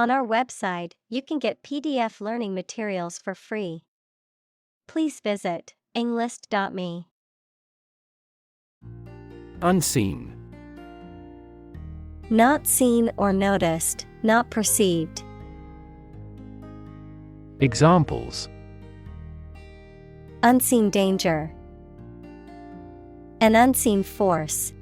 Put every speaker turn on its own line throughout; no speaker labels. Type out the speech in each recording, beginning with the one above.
On our website, you can get PDF learning materials for free. Please visit englist.me.
Unseen.
Not seen or noticed, not perceived.
Examples:
Unseen danger. An unseen force.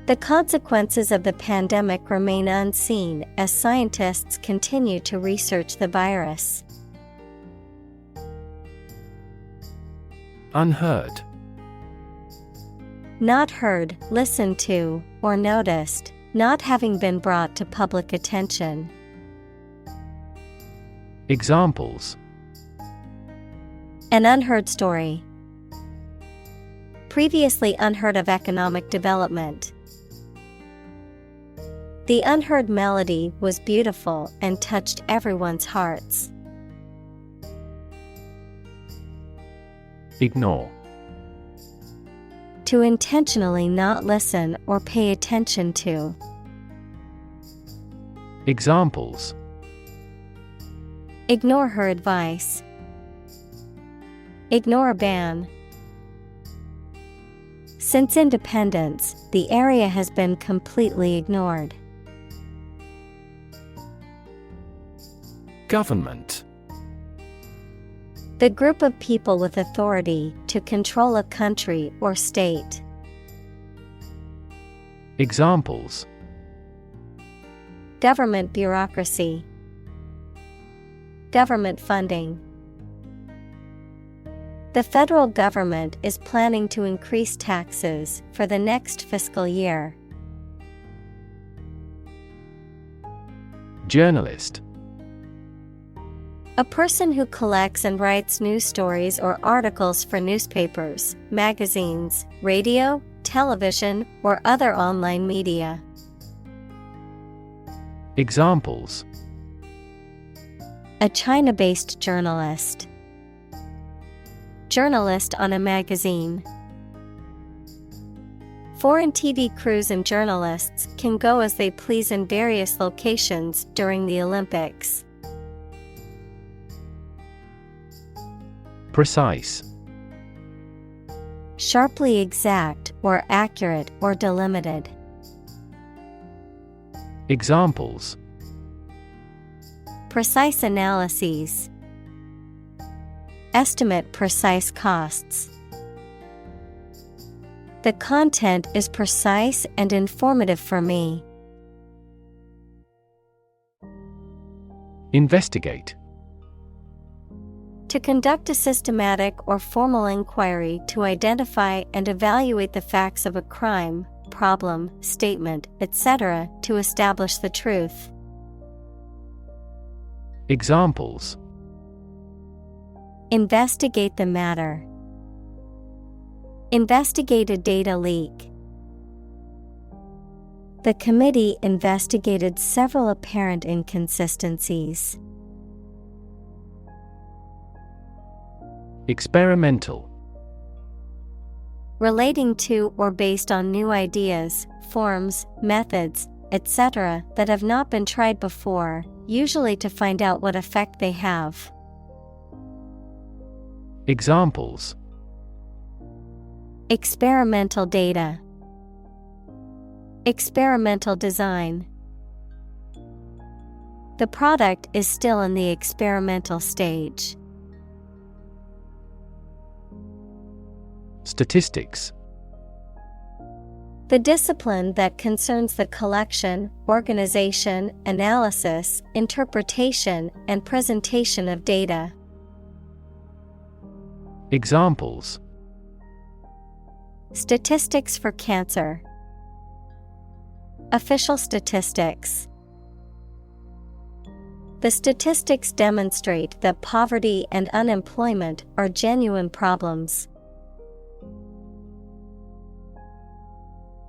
The consequences of the pandemic remain unseen as scientists continue to research the virus.
Unheard.
Not heard, listened to, or noticed, not having been brought to public attention.
Examples:
An unheard story. Previously unheard of economic development. The unheard melody was beautiful and touched everyone's hearts.
Ignore.
To intentionally not listen or pay attention to.
Examples:
Ignore her advice. Ignore a ban. Since independence, the area has been completely ignored.
Government.
The group of people with authority to control a country or state.
Examples:
Government bureaucracy. Government funding. The federal government is planning to increase taxes for the next fiscal year.
Journalist.
A person who collects and writes news stories or articles for newspapers, magazines, radio, television, or other online media.
Examples:
A China-based journalist. Journalist on a magazine. Foreign TV crews and journalists can go as they please in various locations during the Olympics.
Precise.
Sharply exact or accurate or delimited.
Examples:
Precise analyses. Estimate precise costs. The content is precise and informative for me.
Investigate.
To conduct a systematic or formal inquiry to identify and evaluate the facts of a crime, problem, statement, etc., to establish the truth.
Examples:
Investigate the matter. Investigate a data leak. The committee investigated several apparent inconsistencies.
Experimental.
Relating to or based on new ideas, forms, methods, etc. that have not been tried before, usually to find out what effect they have.
Examples:
Experimental data. Experimental design. The product is still in the experimental stage.
Statistics.
The discipline that concerns the collection, organization, analysis, interpretation, and presentation of data.
Examples:
Statistics for cancer. Official statistics. The statistics demonstrate that poverty and unemployment are genuine problems.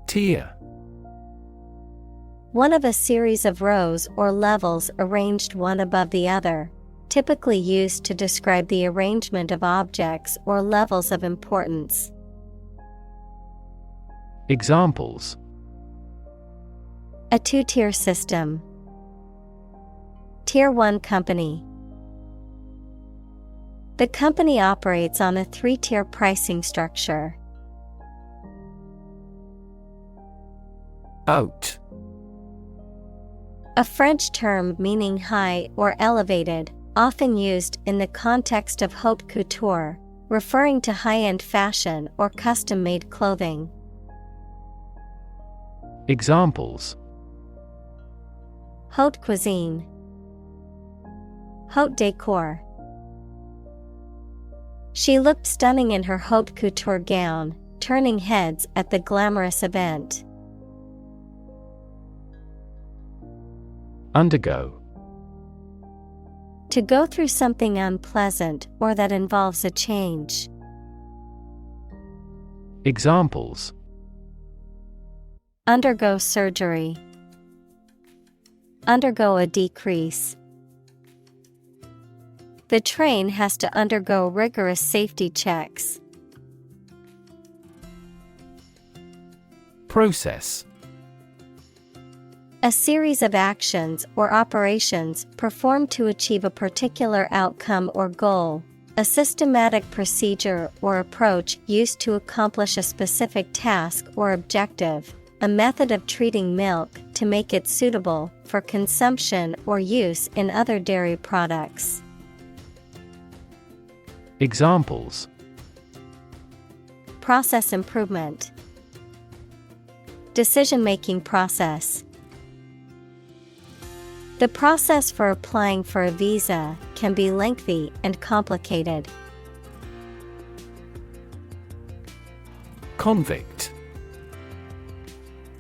Tier.
One of a series of rows or levels arranged one above the other, typically used to describe the arrangement of objects or levels of importance.
Examples:
A two-tier system. Tier 1 company. The company operates on a 3-tier pricing structure.
Haute.
A French term meaning high or elevated, often used in the context of haute couture, referring to high-end fashion or custom-made clothing.
Examples:
Haute cuisine, haute décor. She looked stunning in her haute couture gown, turning heads at the glamorous event.
Undergo.
To go through something unpleasant or that involves a change.
Examples:
Undergo surgery, undergo a decrease. The train has to undergo rigorous safety checks.
Process.
A series of actions or operations performed to achieve a particular outcome or goal, a systematic procedure or approach used to accomplish a specific task or objective, a method of treating milk to make it suitable for consumption or use in other dairy products.
Examples:
Process improvement, decision-making process. The process for applying for a visa can be lengthy and complicated.
Convict.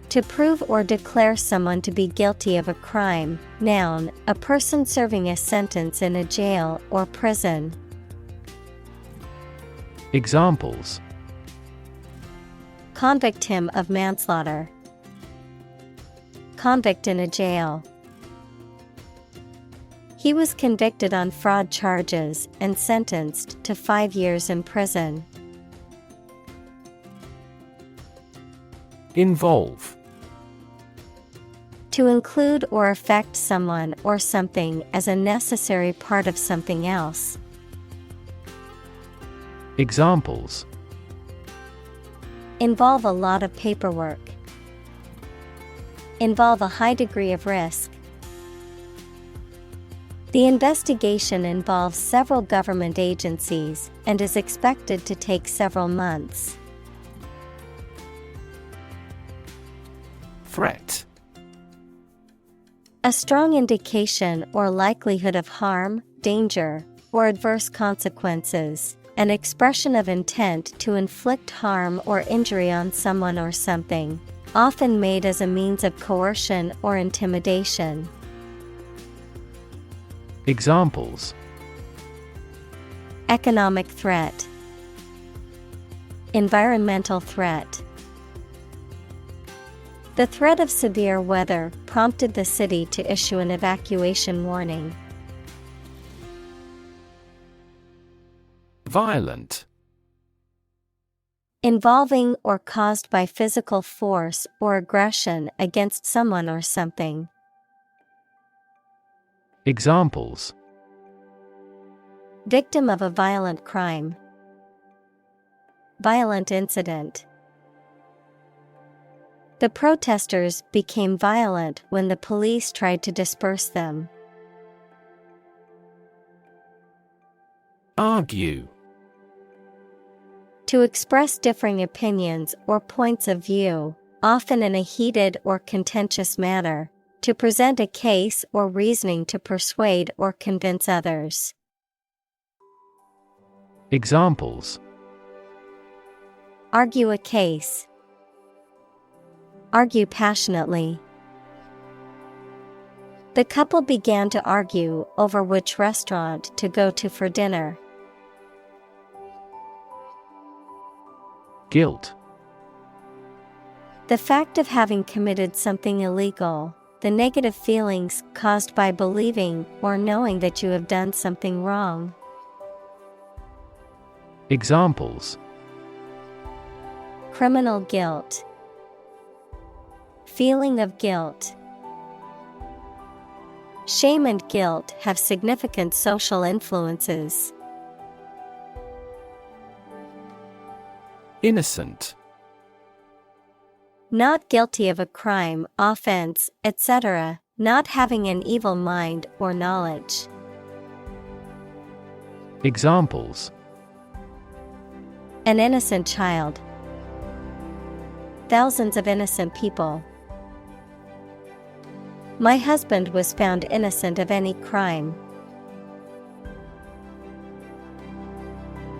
To prove or declare someone to be guilty of a crime. Noun, a person serving a sentence in a jail or prison.
Examples:
Convict him of manslaughter. Convict in a jail. He was convicted on fraud charges and sentenced to 5 years in prison.
Involve.
To include or affect someone or something as a necessary part of something else.
Examples:
Involve a lot of paperwork. Involve a high degree of risk. The investigation involves several government agencies and is expected to take several months.
Threat.
A strong indication or likelihood of harm, danger, or adverse consequences. An expression of intent to inflict harm or injury on someone or something, often made as a means of coercion or intimidation.
Examples:
Economic threat, environmental threat. The threat of severe weather prompted the city to issue an evacuation warning.
Violent.
Involving or caused by physical force or aggression against someone or something.
Examples:
Victim of a violent crime. Violent incident. The protesters became violent when the police tried to disperse them.
Argue.
To express differing opinions or points of view, often in a heated or contentious manner, to present a case or reasoning to persuade or convince others.
Examples:
Argue a case. Argue passionately. The couple began to argue over which restaurant to go to for dinner.
Guilt.
The fact of having committed something illegal, the negative feelings caused by believing or knowing that you have done something wrong.
Examples:
Criminal guilt. Feeling of guilt. Shame and guilt have significant social influences.
Innocent.
Not guilty of a crime, offense, etc., not having an evil mind or knowledge.
Examples:
An innocent child. Thousands of innocent people. My husband was found innocent of any crime.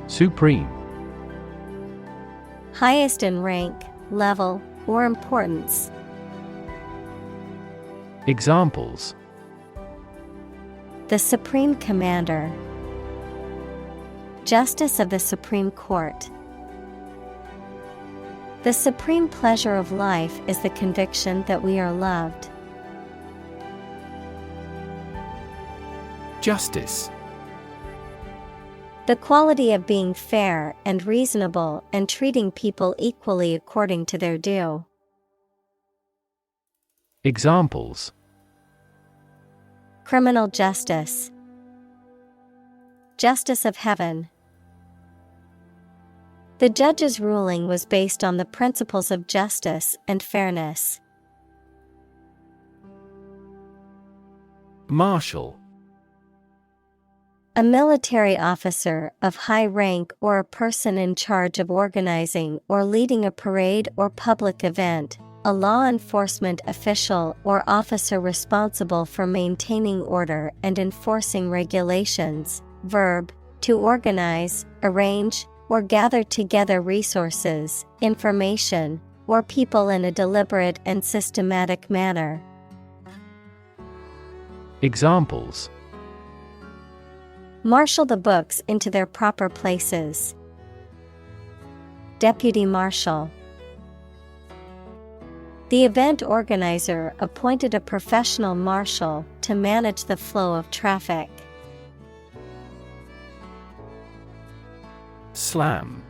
Supreme.
Highest in rank, level, or importance.
Examples:
The Supreme Commander. Justice of the Supreme Court. The supreme pleasure of life is the conviction that we are loved.
Justice.
The quality of being fair and reasonable and treating people equally according to their due.
Examples:
Criminal justice. Justice of heaven. The judge's ruling was based on the principles of justice and fairness.
Marshal.
A military officer of high rank or a person in charge of organizing or leading a parade or public event, a law enforcement official or officer responsible for maintaining order and enforcing regulations. Verb, to organize, arrange, or gather together resources, information, or people in a deliberate and systematic manner.
Examples:
Marshal the books into their proper places. Deputy marshal. The event organizer appointed a professional marshal to manage the flow of traffic.
Slam.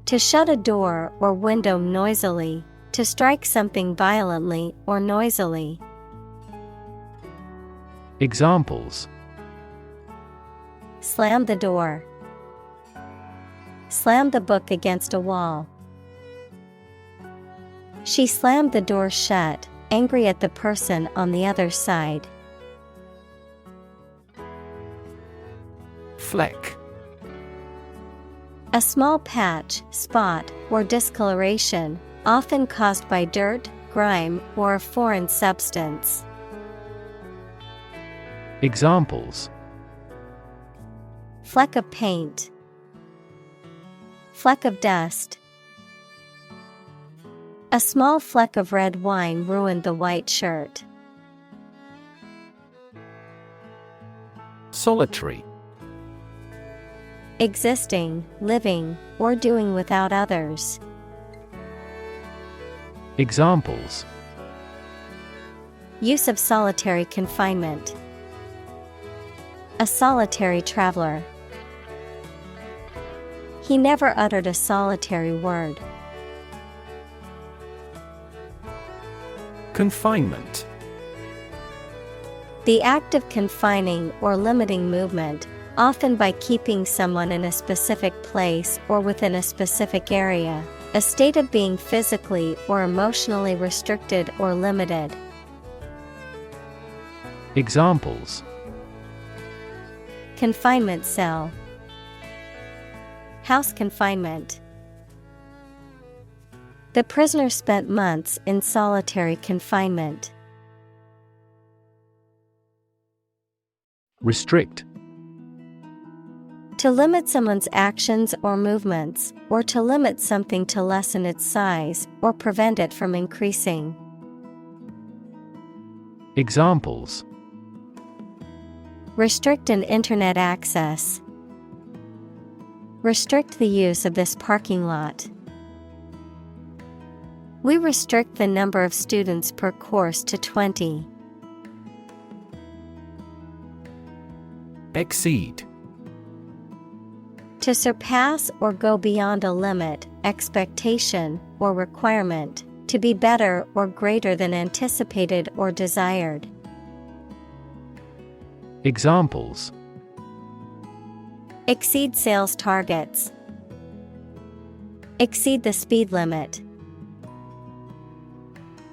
To shut a door or window noisily, to strike something violently or noisily.
Examples:
Slam the door. Slam the book against a wall. She slammed the door shut, angry at the person on the other side.
Fleck.
A small patch, spot, or discoloration, often caused by dirt, grime, or a foreign substance.
Examples:
Fleck of paint. Fleck of dust. A small fleck of red wine ruined the white shirt.
Solitary.
Existing, living, or doing without others.
Examples:
Use of solitary confinement. A solitary traveler. He never uttered a solitary word.
Confinement.
The act of confining or limiting movement, often by keeping someone in a specific place or within a specific area, a state of being physically or emotionally restricted or limited.
Examples:
Confinement cell. House confinement. The prisoner spent months in solitary confinement.
Restrict.
To limit someone's actions or movements, or to limit something to lessen its size or prevent it from increasing.
Examples:
Restrict an internet access. Restrict the use of this parking lot. We restrict the number of students per course to 20.
Exceed.
To surpass or go beyond a limit, expectation, or requirement, to be better or greater than anticipated or desired.
Examples:
exceed sales targets, exceed the speed limit.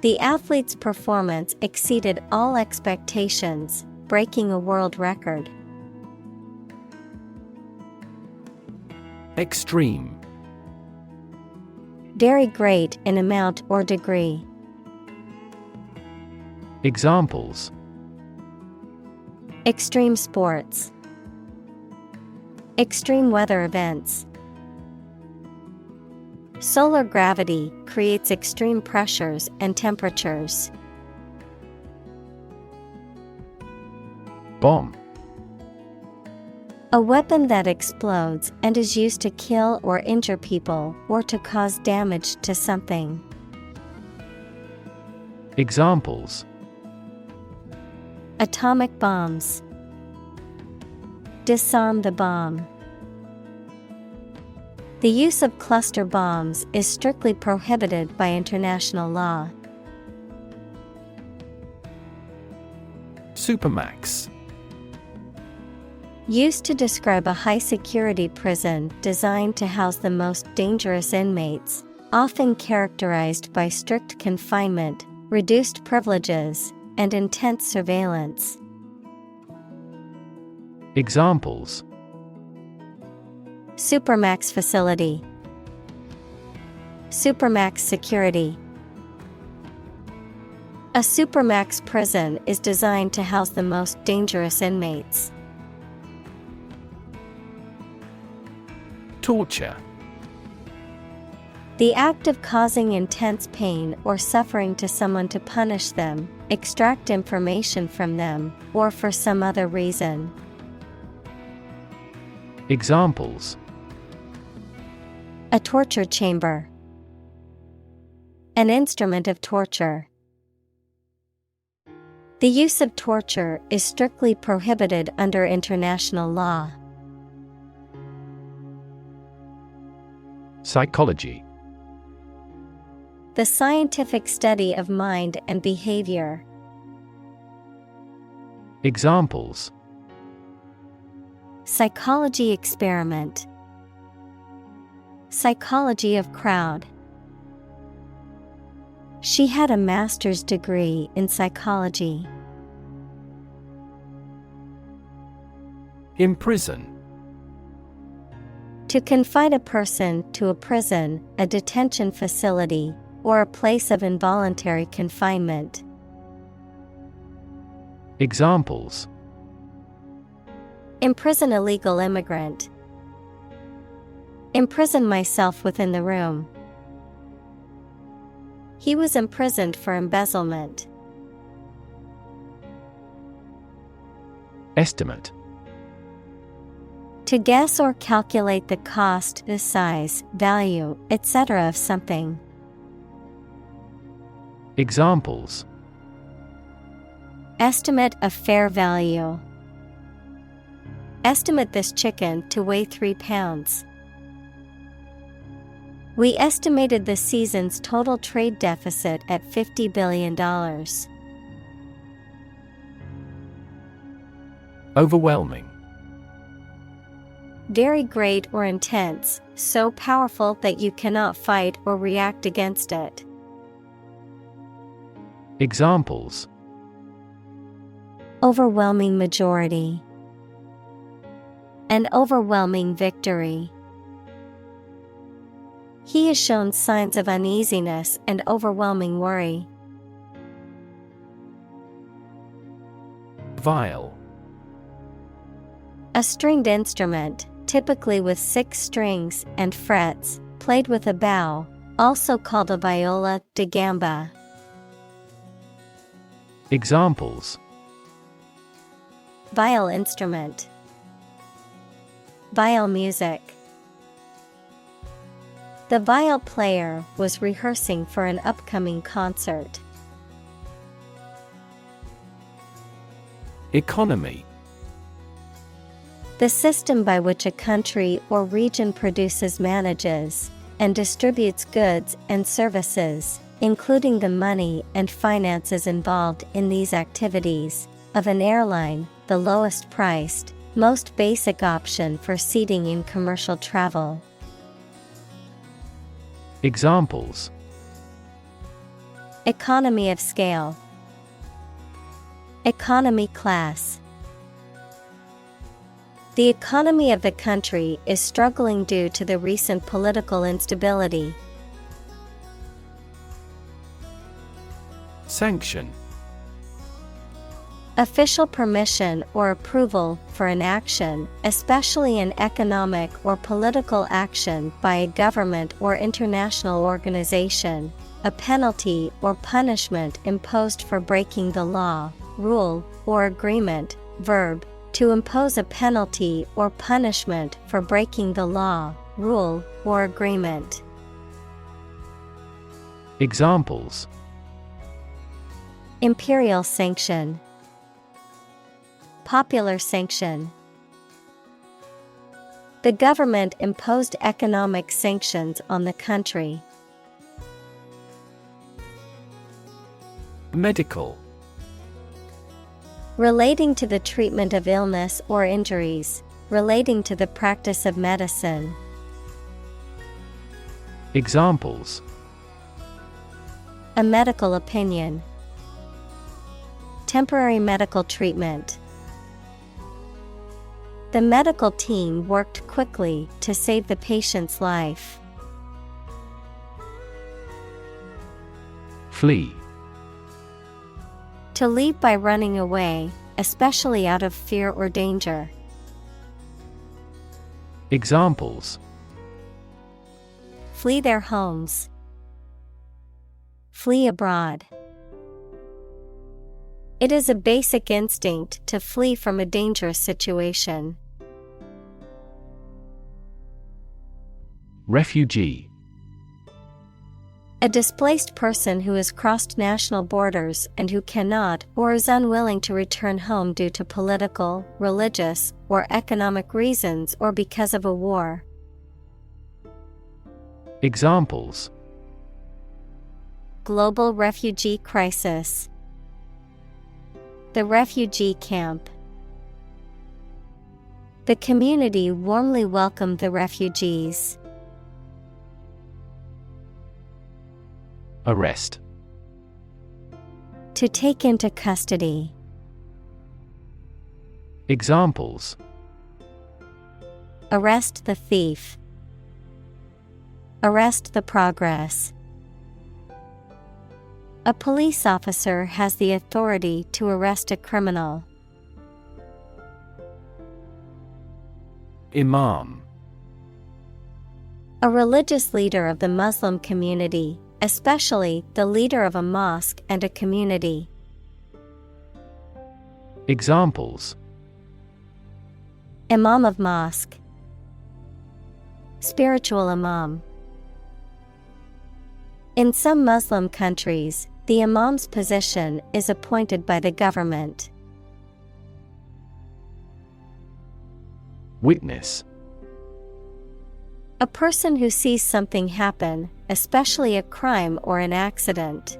The athlete's performance exceeded all expectations, breaking a world record.
Extreme.
Very great in amount or degree.
Examples:
extreme sports, extreme weather events. Solar gravity creates extreme pressures and temperatures.
Bomb.
A weapon that explodes and is used to kill or injure people or to cause damage to something.
Examples:
atomic bombs. Disarm the bomb. The use of cluster bombs is strictly prohibited by international law.
Supermax.
Used to describe a high-security prison designed to house the most dangerous inmates, often characterized by strict confinement, reduced privileges, and intense surveillance.
Examples:
supermax facility, supermax security. A supermax prison is designed to house the most dangerous inmates.
Torture.
The act of causing intense pain or suffering to someone to punish them, extract information from them, or for some other reason.
Examples:
a torture chamber, an instrument of torture. The use of torture is strictly prohibited under international law.
Psychology.
The scientific study of mind and behavior.
Examples:
psychology experiment, psychology of crowd. She had a master's degree in psychology.
Imprison.
To confine a person to a prison, a detention facility, or a place of involuntary confinement.
Examples:
imprison a legal immigrant. Imprison myself within the room. He was imprisoned for embezzlement.
Estimate.
To guess or calculate the cost, the size, value, etc. of something.
Examples:
estimate of fair value. Estimate this chicken to weigh 3 pounds. We estimated the season's total trade deficit at $50 billion.
Overwhelming.
Very great or intense, so powerful that you cannot fight or react against it.
Examples:
overwhelming majority. An overwhelming victory. He has shown signs of uneasiness and overwhelming worry.
Viol.
A stringed instrument, typically with 6 strings and frets, played with a bow, also called a viola da gamba.
Examples:
viol instrument. Viol music. The viol player was rehearsing for an upcoming concert.
Economy.
The system by which a country or region produces, manages, and distributes goods and services, including the money and finances involved in these activities, of an airline, the lowest priced, most basic option for seating in commercial travel.
Examples:
Economy of scale, economy class. The economy of the country is struggling due to the recent political instability.
Sanction.
Official permission or approval for an action, especially an economic or political action by a government or international organization, a penalty or punishment imposed for breaking the law, rule, or agreement. Verb: to impose a penalty or punishment for breaking the law, rule, or agreement.
Examples:
Imperial sanction, popular sanction. The government imposed economic sanctions on the country.
Medical.
Relating to the treatment of illness or injuries, relating to the practice of medicine.
Examples:
A medical opinion, temporary medical treatment. The medical team worked quickly to save the patient's life.
Flee.
To leave by running away, especially out of fear or danger.
Examples:
Flee their homes, flee abroad. It is a basic instinct to flee from a dangerous situation.
Refugee.
A displaced person who has crossed national borders and who cannot or is unwilling to return home due to political, religious, or economic reasons or because of a war.
Examples:
Global refugee crisis, the refugee camp. The community warmly welcomed the refugees.
Arrest.
To take into custody.
Examples:
Arrest the thief, arrest the progress. A police officer has the authority to arrest a criminal.
Imam.
A religious leader of the Muslim community, especially the leader of a mosque and a community.
Examples:
Imam of mosque, spiritual imam. In some Muslim countries, the imam's position is appointed by the government.
Witness.
A person who sees something happen, especially a crime or an accident.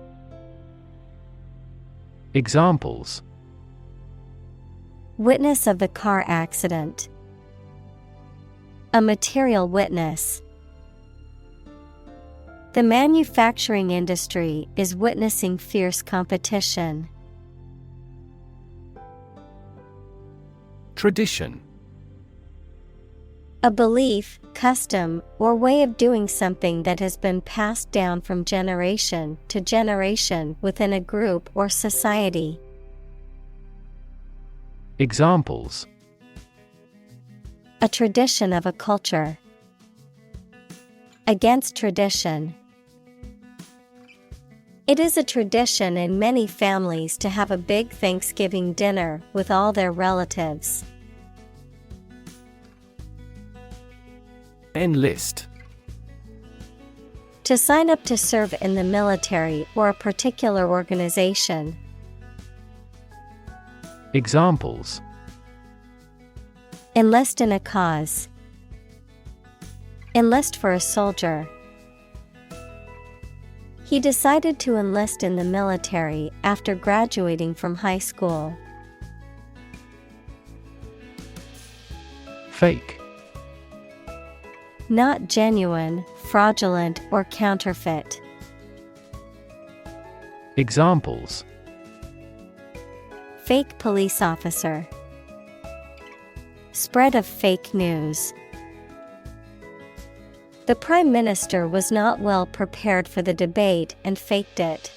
Examples:
Witness of the car accident, a material witness. The manufacturing industry is witnessing fierce competition.
Tradition.
A belief, custom, or way of doing something that has been passed down from generation to generation within a group or society.
Examples:
A tradition of a culture. Against tradition. It is a tradition in many families to have a big Thanksgiving dinner with all their relatives.
Enlist.
To sign up to serve in the military or a particular organization.
Examples:
Enlist in a cause. Enlist for a soldier. He decided to enlist in the military after graduating from high school.
Fake.
Not genuine, fraudulent, or counterfeit.
Examples:
Fake police officer. Spread of fake news. The Prime Minister was not well prepared for the debate and faked it.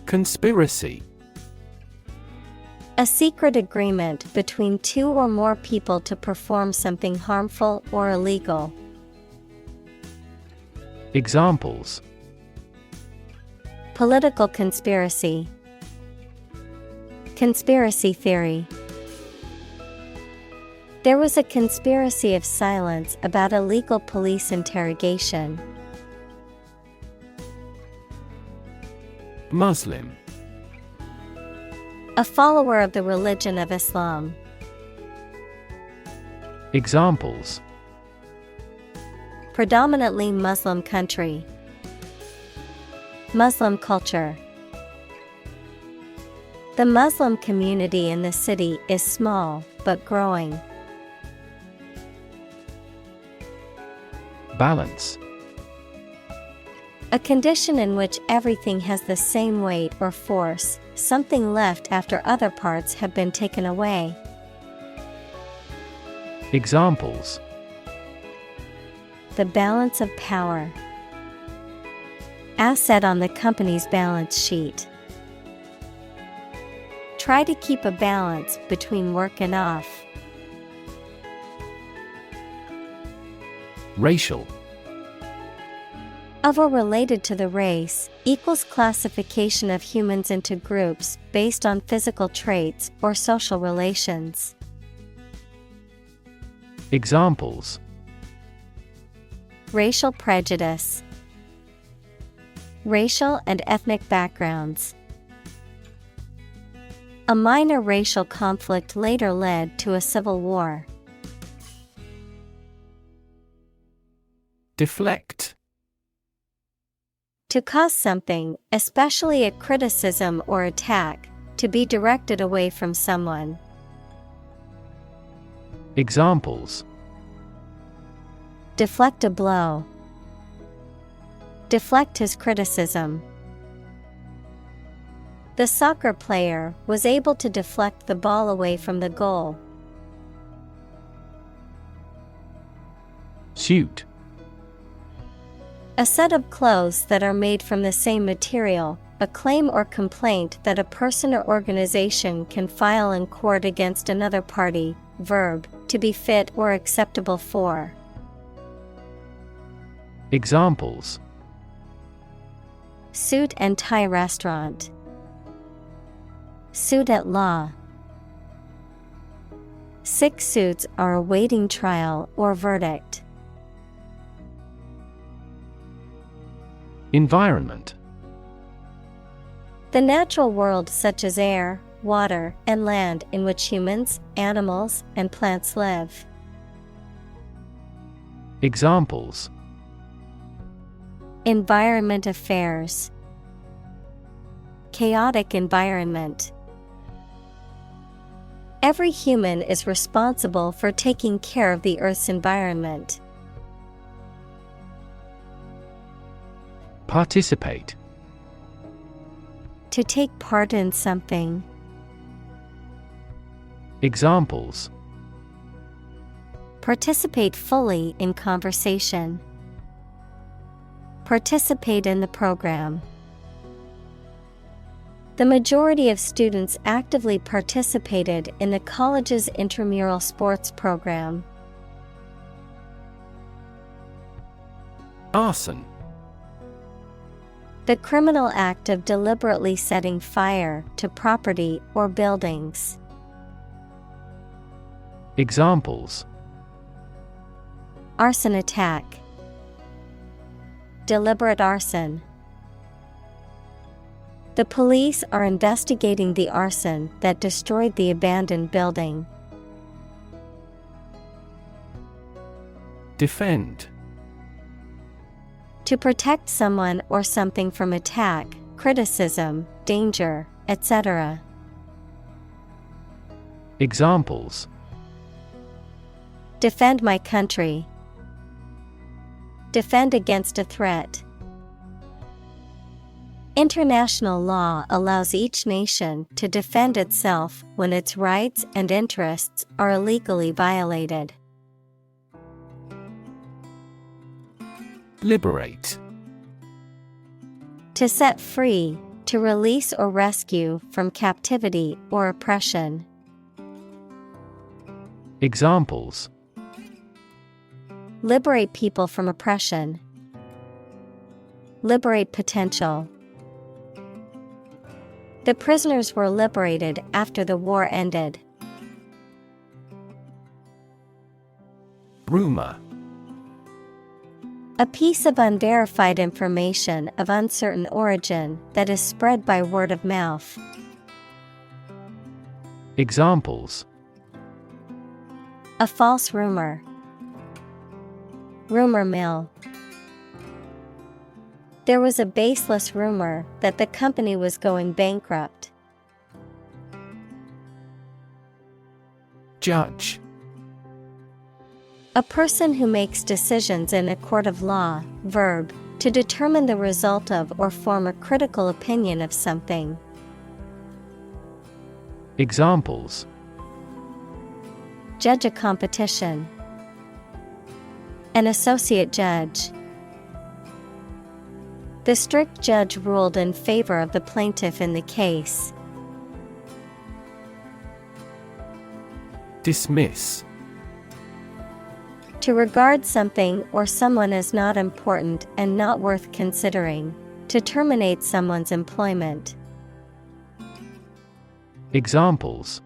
Conspiracy.
A secret agreement between two or more people to perform something harmful or illegal.
Examples:
Political conspiracy. Conspiracy theory. There was a conspiracy of silence about illegal police interrogation.
Muslim.
A follower of the religion of Islam.
Examples:
Predominantly Muslim country. Muslim culture. The Muslim community in the city is small, but growing.
Balance.
A condition in which everything has the same weight or force, something left after other parts have been taken away.
Examples:
The balance of power. Asset on the company's balance sheet. Try to keep a balance between work and off.
Racial.
Of or related to the race, equals classification of humans into groups based on physical traits or social relations.
Examples:
Racial prejudice. Racial and ethnic backgrounds. A minor racial conflict later led to a civil war.
Deflect.
To cause something, especially a criticism or attack, to be directed away from someone.
Examples:
Deflect a blow. Deflect his criticism. The soccer player was able to deflect the ball away from the goal.
Suit.
A set of clothes that are made from the same material, a claim or complaint that a person or organization can file in court against another party. Verb, to be fit or acceptable for.
Examples:
Suit and tie restaurant. Suit at law. 6 suits are awaiting trial or verdict.
Environment.
The natural world such as air, water, and land in which humans, animals, and plants live.
Examples:
Environment affairs. Chaotic environment. Every human is responsible for taking care of the Earth's environment.
Participate.
To take part in something.
Examples:
Participate fully in conversation. Participate in the program. The majority of students actively participated in the college's intramural sports program.
Arson.
The criminal act of deliberately setting fire to property or buildings.
Examples:
Arson attack. Deliberate arson. The police are investigating the arson that destroyed the abandoned building.
Defend.
To protect someone or something from attack, criticism, danger, etc.
Examples:
defend my country, defend against a threat. International law allows each nation to defend itself when its rights and interests are illegally violated.
Liberate.
To set free, to release or rescue from captivity or oppression.
Examples:
liberate people from oppression, liberate potential. The prisoners were liberated after the war ended.
Rumor.
A piece of unverified information of uncertain origin that is spread by word of mouth.
Examples:
a false rumor, rumor mill. There was a baseless rumor that the company was going bankrupt.
Judge.
A person who makes decisions in a court of law. Verb, to determine the result of or form a critical opinion of something.
Examples:
judge a competition, an associate judge. The strict judge ruled in favor of the plaintiff in the case.
Dismiss.
To regard something or someone as not important and not worth considering. To terminate someone's employment.
Examples: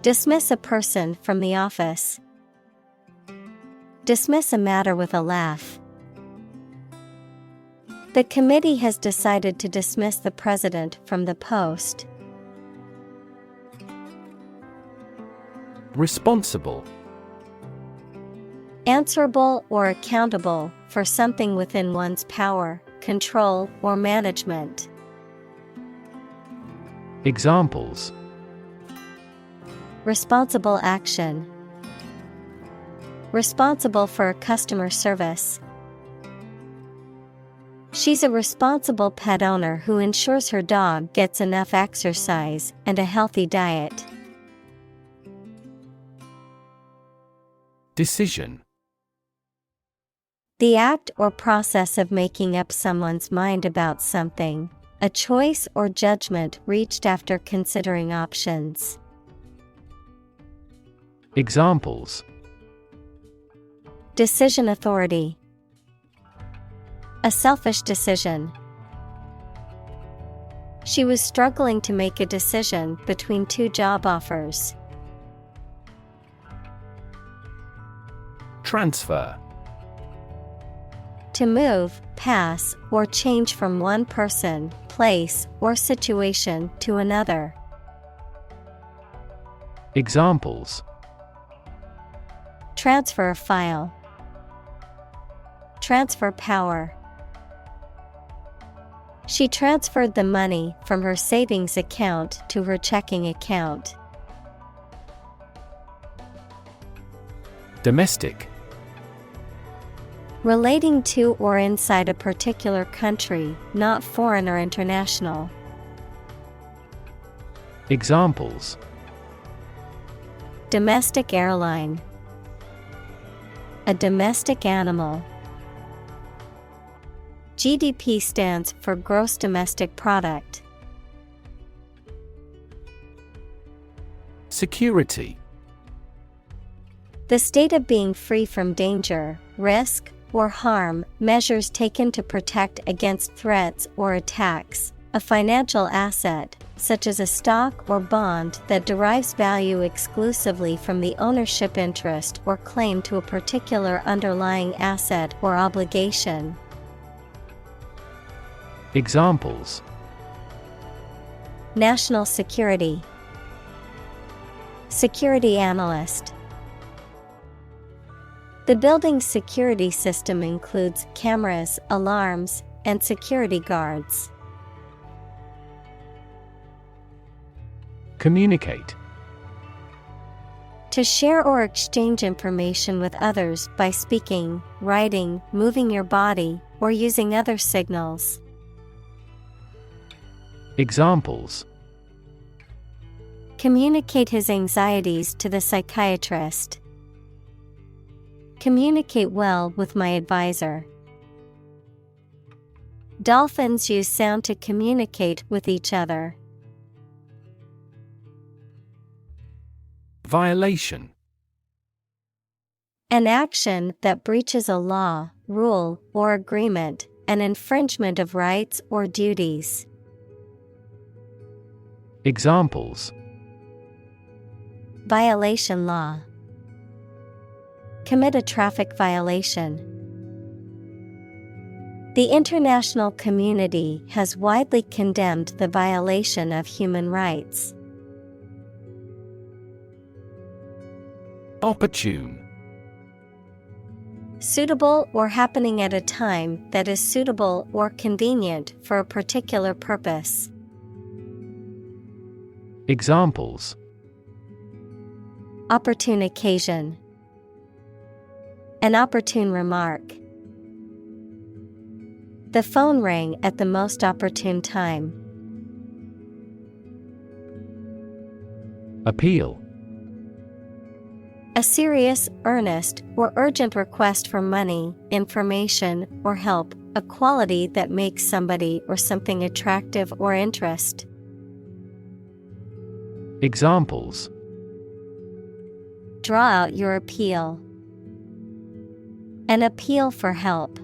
dismiss a person from the office. Dismiss a matter with a laugh. The committee has decided to dismiss the president from the post.
Responsible.
Answerable or accountable for something within one's power, control, or management.
Examples:
responsible action. Responsible for customer service. She's a responsible pet owner who ensures her dog gets enough exercise and a healthy diet.
Decision.
The act or process of making up someone's mind about something, a choice or judgment reached after considering options.
Examples:
decision authority. A selfish decision. She was struggling to make a decision between two job offers.
Transfer.
To move, pass, or change from one person, place, or situation to another.
Examples:
transfer a file. Transfer power. She transferred the money from her savings account to her checking account.
Domestic.
Relating to or inside a particular country, not foreign or international.
Examples:
domestic airline. A domestic animal. GDP stands for gross domestic product.
Security.
The state of being free from danger, risk, or harm, measures taken to protect against threats or attacks. A financial asset, such as a stock or bond that derives value exclusively from the ownership interest or claim to a particular underlying asset or obligation.
Examples:
national security. Security analyst. The building's security system includes cameras, alarms, and security guards.
Communicate.
To share or exchange information with others by speaking, writing, moving your body, or using other signals.
Examples:
Communicate his anxieties to the psychiatrist. Communicate well with my advisor. Dolphins use sound to communicate with each other.
Violation.
An action that breaches a law, rule, or agreement, an infringement of rights or duties.
Examples:
Violation law. Commit a traffic violation. The international community has widely condemned the violation of human rights.
Opportune.
Suitable or happening at a time that is suitable or convenient for a particular purpose.
Examples:
Opportune occasion. An opportune remark. The phone rang at the most opportune time.
Appeal.
A serious, earnest, or urgent request for money, information, or help, a quality that makes somebody or something attractive or interest.
Examples:
Draw out your appeal. An appeal for help.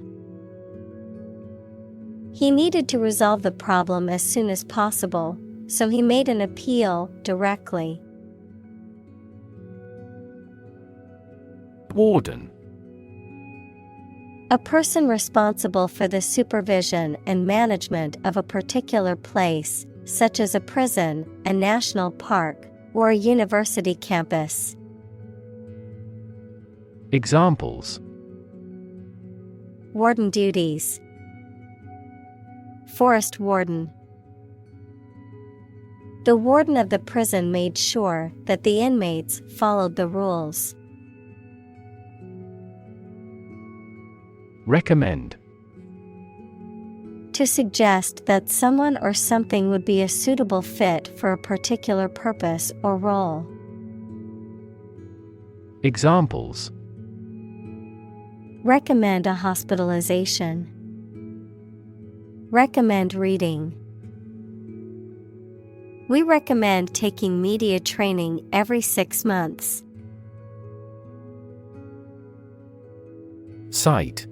He needed to resolve the problem as soon as possible, so he made an appeal directly.
Warden.
A person responsible for the supervision and management of a particular place, such as a prison, a national park, or a university campus.
Examples:
Warden duties. Forest warden. The warden of the prison made sure that the inmates followed the rules.
Recommend.
To suggest that someone or something would be a suitable fit for a particular purpose or role.
Examples:
Recommend a hospitalization. Recommend reading. We recommend taking media training every 6 months.
Cite.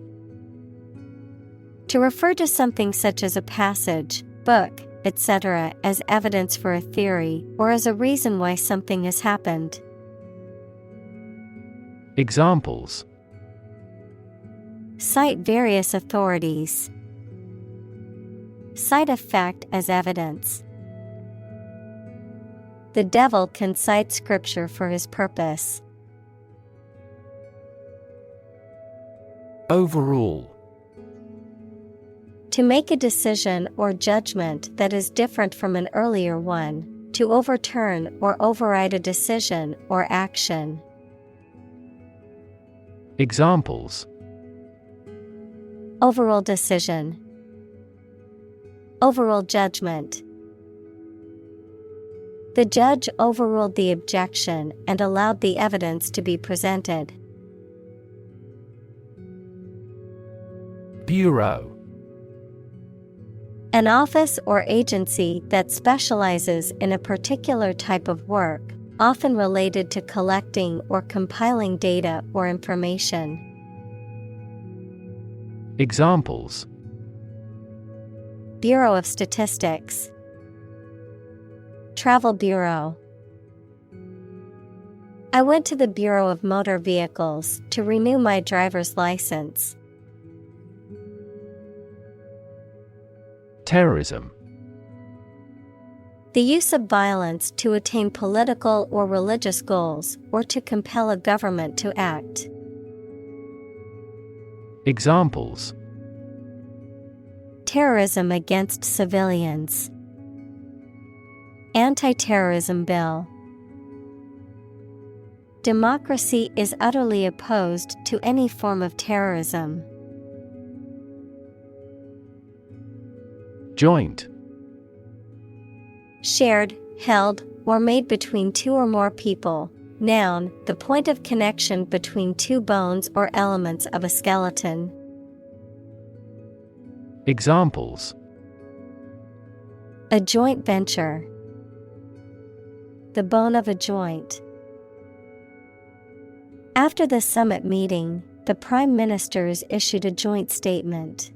To refer to something such as a passage, book, etc. as evidence for a theory or as a reason why something has happened.
Examples:
Cite various authorities. Cite a fact as evidence. The devil can cite scripture for his purpose.
Overall.
To make a decision or judgment that is different from an earlier one, to overturn or override a decision or action.
Examples:
Overall decision. Overruled judgment. The judge overruled the objection and allowed the evidence to be presented.
Bureau.
An office or agency that specializes in a particular type of work, often related to collecting or compiling data or information.
Examples:
Bureau of Statistics. Travel Bureau. I went to the Bureau of Motor Vehicles to renew my driver's license.
Terrorism.
The use of violence to attain political or religious goals or to compel a government to act.
Examples:
Terrorism against civilians. Anti-terrorism bill. Democracy is utterly opposed to any form of terrorism.
Joint.
Shared, held, or made between two or more people. Noun, the point of connection between two bones or elements of a skeleton.
Examples:
A joint venture. The bone of a joint. After the summit meeting, the prime ministers issued a joint statement.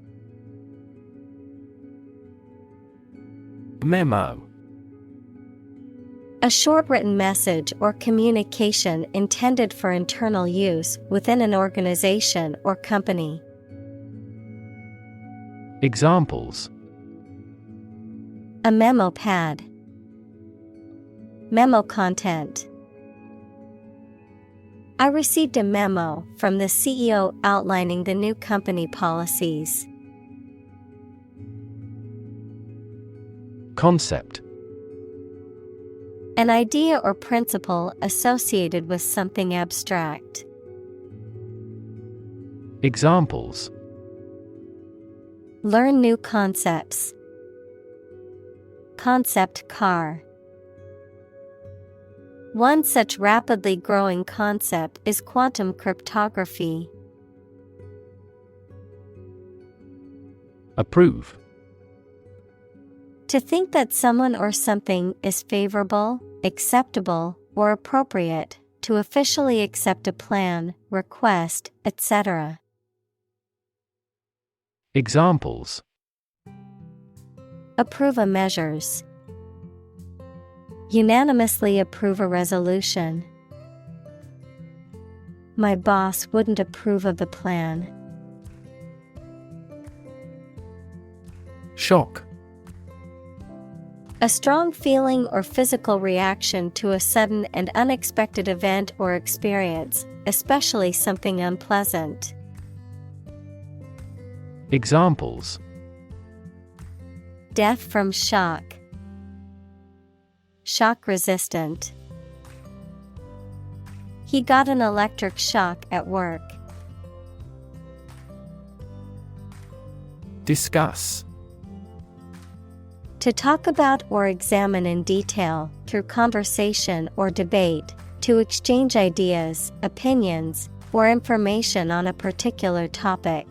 Memo.
A short written message or communication intended for internal use within an organization or company.
Examples:
A memo pad. Memo content. I received a memo from the CEO outlining the new company policies.
Concept.
An idea or principle associated with something abstract.
Examples:
Learn new concepts. Concept car. One such rapidly growing concept is quantum cryptography.
Approve.
To think that someone or something is favorable, acceptable, or appropriate, to officially accept a plan, request, etc.
Examples:
Approve a measures. Unanimously approve a resolution. My boss wouldn't approve of the plan.
Shock.
A strong feeling or physical reaction to a sudden and unexpected event or experience, especially something unpleasant.
Examples:
Death from shock. Shock resistant. He got an electric shock at work.
Discuss.
To talk about or examine in detail, through conversation or debate, to exchange ideas, opinions, or information on a particular topic.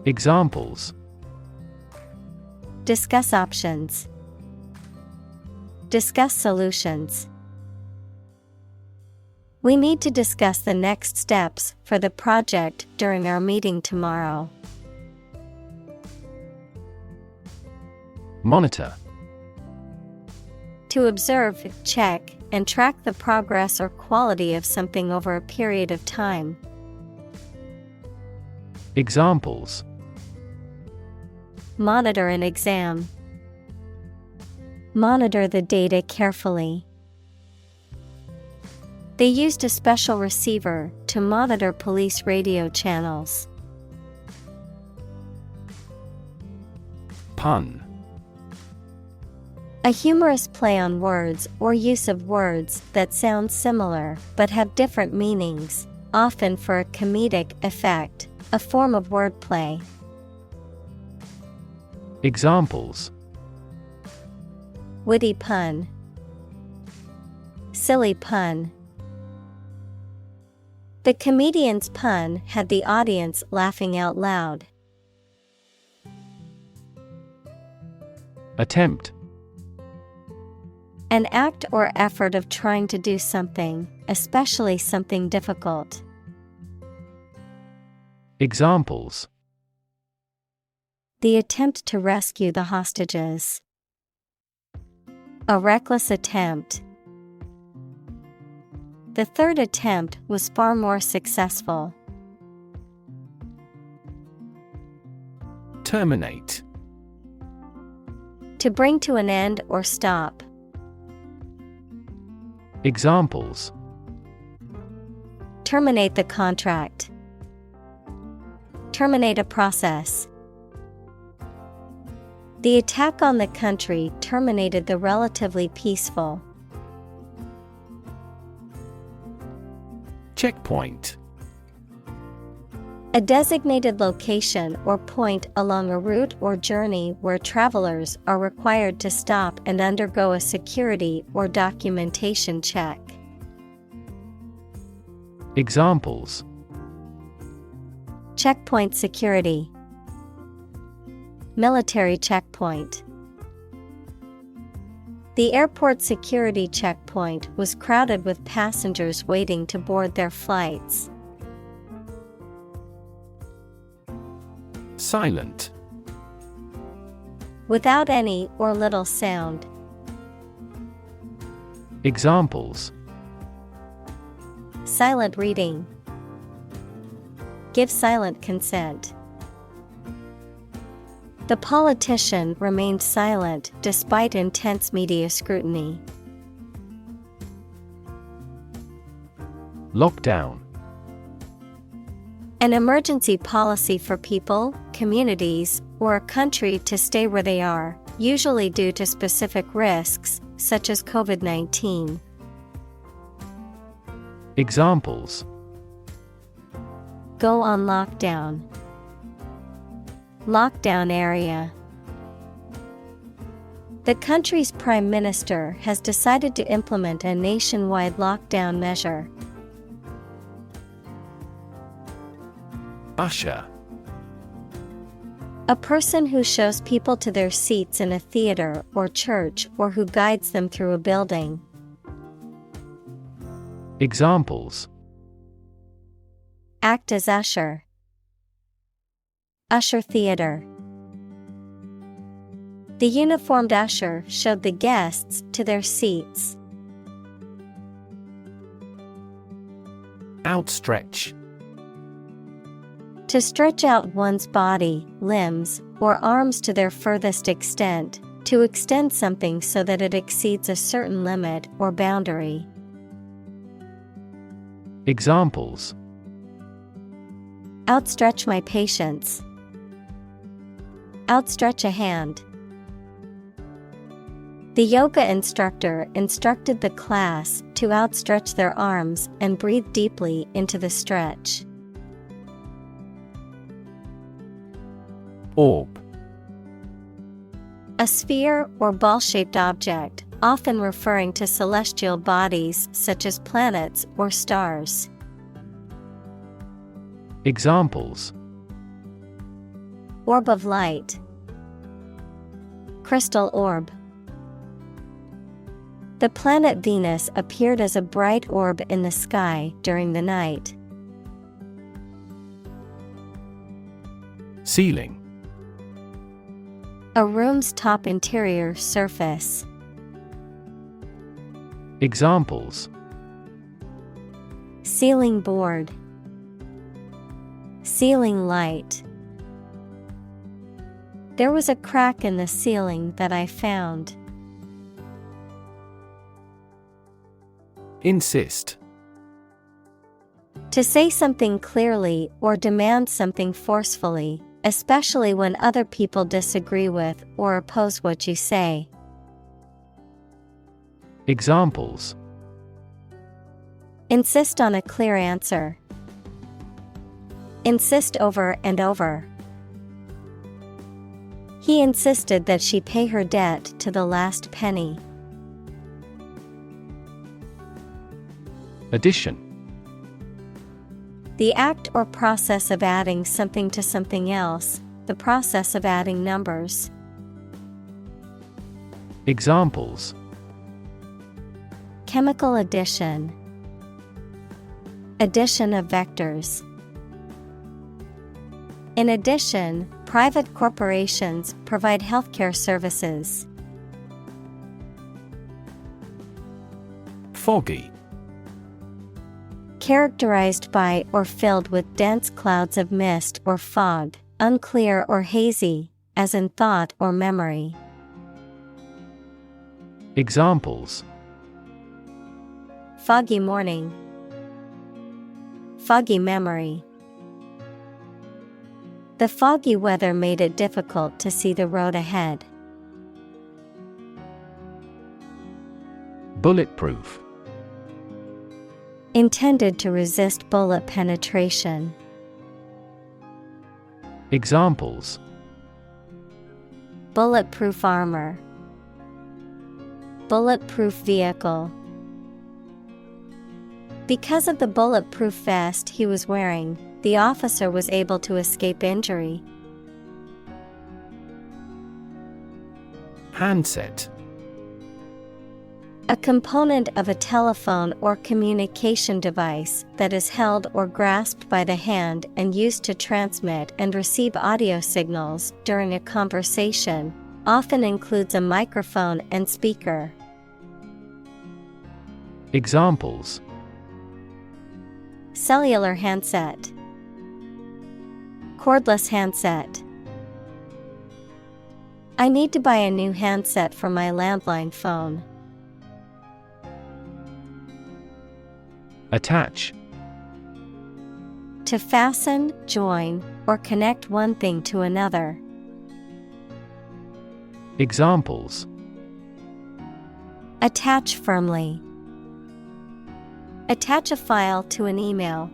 Examples:
Discuss options. Discuss solutions. We need to discuss the next steps for the project during our meeting tomorrow.
Monitor.
To observe, check, and track the progress or quality of something over a period of time.
Examples:
Monitor an exam. Monitor the data carefully. They used a special receiver to monitor police radio channels.
Pun.
A humorous play on words or use of words that sound similar but have different meanings, often for a comedic effect, a form of wordplay.
Examples:
Witty pun. Silly pun. The comedian's pun had the audience laughing out loud.
Attempt.
An act or effort of trying to do something, especially something difficult.
Examples:
The attempt to rescue the hostages. A reckless attempt. The third attempt was far more successful.
Terminate.
To bring to an end or stop.
Examples:
Terminate the contract. Terminate a process. The attack on the country terminated the relatively peaceful.
Checkpoint.
A designated location or point along a route or journey where travelers are required to stop and undergo a security or documentation check.
Examples:
Checkpoint security, military checkpoint. The airport security checkpoint was crowded with passengers waiting to board their flights.
Silent.
Without any or little sound.
Examples:
Silent reading. Give silent consent. The politician remained silent despite intense media scrutiny.
Lockdown.
An emergency policy for people, communities, or a country to stay where they are, usually due to specific risks, such as COVID-19.
Examples:
Go on lockdown. Lockdown area. The country's prime minister has decided to implement a nationwide lockdown measure.
Usher.
A person who shows people to their seats in a theater or church or who guides them through a building.
Examples:
Act as usher. Usher theater. The uniformed usher showed the guests to their seats.
Outstretch.
To stretch out one's body, limbs, or arms to their furthest extent, to extend something so that it exceeds a certain limit or boundary.
Examples:
Outstretch my patience. Outstretch a hand. The yoga instructor instructed the class to outstretch their arms and breathe deeply into the stretch.
Orb.
A sphere or ball-shaped object, often referring to celestial bodies such as planets or stars.
Examples:
Orb of light. Crystal orb. The planet Venus appeared as a bright orb in the sky during the night.
Ceiling.
A room's top interior surface.
Examples:
Ceiling board. Ceiling light. There was a crack in the ceiling that I found.
Insist.
To say something clearly or demand something forcefully, especially when other people disagree with or oppose what you say.
Examples:
Insist on a clear answer. Insist over and over. He insisted that she pay her debt to the last penny.
Addition.
The act or process of adding something to something else, the process of adding numbers.
Examples:
Chemical addition. Addition of vectors. In addition, private corporations provide healthcare services.
Foggy.
Characterized by or filled with dense clouds of mist or fog, unclear or hazy, as in thought or memory.
Examples:
Foggy morning. Foggy memory. The foggy weather made it difficult to see the road ahead.
Bulletproof.
Intended to resist bullet penetration.
Examples:
Bulletproof armor. Bulletproof vehicle. Because of the bulletproof vest he was wearing, the officer was able to escape injury.
Handset.
A component of a telephone or communication device that is held or grasped by the hand and used to transmit and receive audio signals during a conversation, often includes a microphone and speaker.
Examples:
Cellular handset. Cordless handset. I need to buy a new handset for my landline phone.
Attach.
To fasten, join, or connect one thing to another.
Examples:
Attach firmly. Attach a file to an email.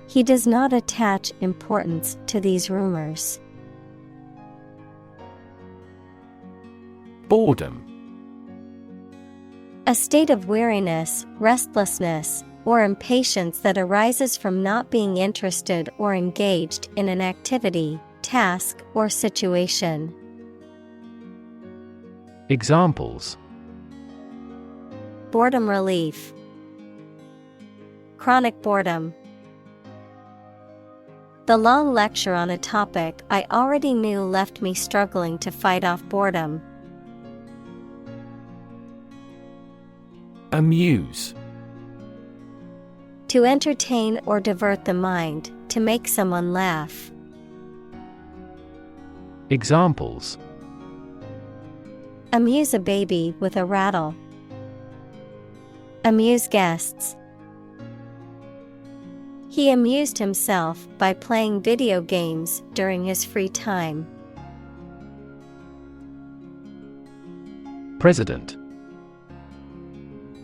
He does not attach importance to these rumors.
Boredom.
A state of weariness, restlessness, or impatience that arises from not being interested or engaged in an activity, task, or situation.
Examples:
Boredom relief. Chronic boredom. The long lecture on a topic I already knew left me struggling to fight off boredom.
Amuse.
To entertain or divert the mind, to make someone laugh.
Examples:
Amuse a baby with a rattle. Amuse guests. He amused himself by playing video games during his free time.
President.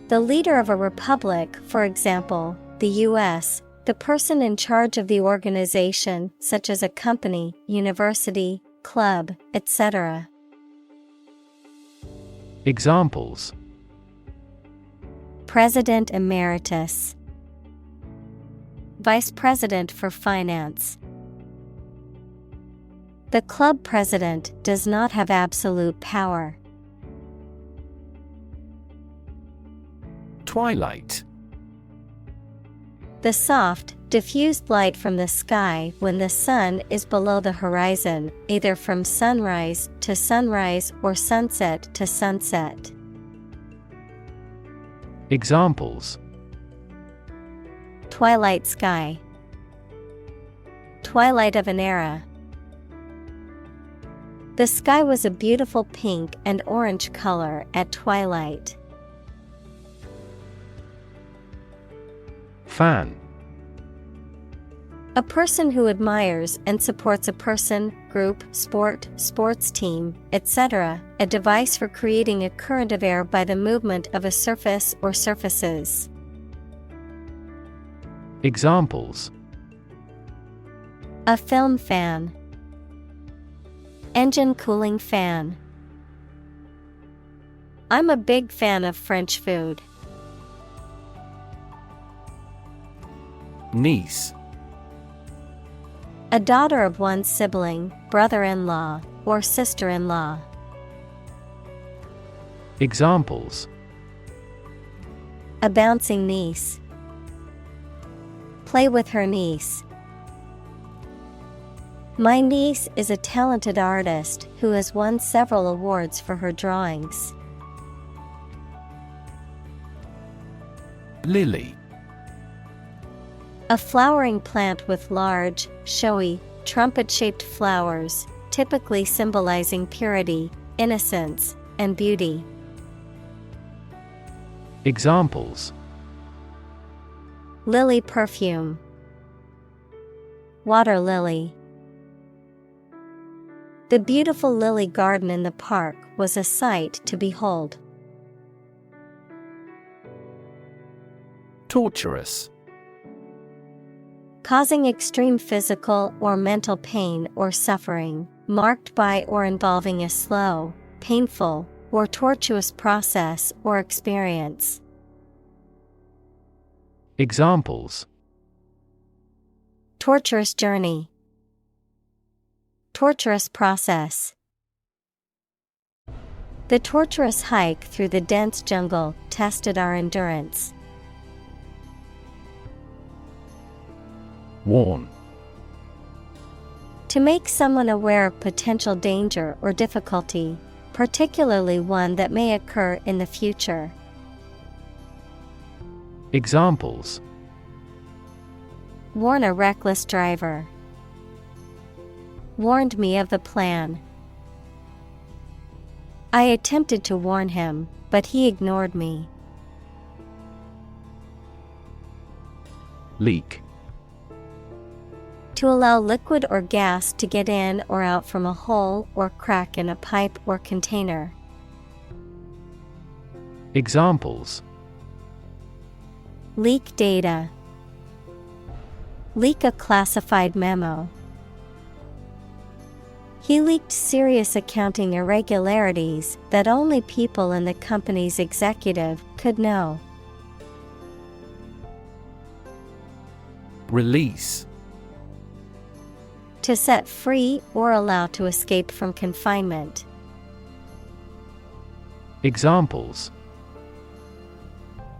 The leader of a republic, for example, the U.S., the person in charge of the organization, such as a company, university, club, etc.
Examples:
President Emeritus. Vice President for Finance. The club president does not have absolute power.
Twilight.
The soft, diffused light from the sky when the sun is below the horizon, either from sunrise to sunrise or sunset to sunset.
Examples:
Twilight sky. Twilight of an era. The sky was a beautiful pink and orange color at twilight.
Fan.
A person who admires and supports a person, group, sport, sports team, etc. A device for creating a current of air by the movement of a surface or surfaces.
Examples:
A film fan. Engine cooling fan. I'm a big fan of French food.
Niece.
A daughter of one's sibling, brother-in-law, or sister-in-law.
Examples:
A bouncing niece. Play with her niece. My niece is a talented artist who has won several awards for her drawings.
Lily.
A flowering plant with large, showy, trumpet-shaped flowers, typically symbolizing purity, innocence, and beauty.
Examples:
Lily perfume. Water lily. The beautiful lily garden in the park was a sight to behold.
Torturous.
Causing extreme physical or mental pain or suffering, marked by or involving a slow, painful, or tortuous process or experience.
Examples:
Torturous journey. Torturous process. The torturous hike through the dense jungle tested our endurance.
Warn.
To make someone aware of potential danger or difficulty, particularly one that may occur in the future.
Examples:
Warn a reckless driver. Warned me of the plan. I attempted to warn him, but he ignored me.
Leak.
To allow liquid or gas to get in or out from a hole or crack in a pipe or container.
Examples:
Leak data. Leak a classified memo. He leaked serious accounting irregularities that only people in the company's executive could know.
Release.
To set free or allow to escape from confinement.
Examples: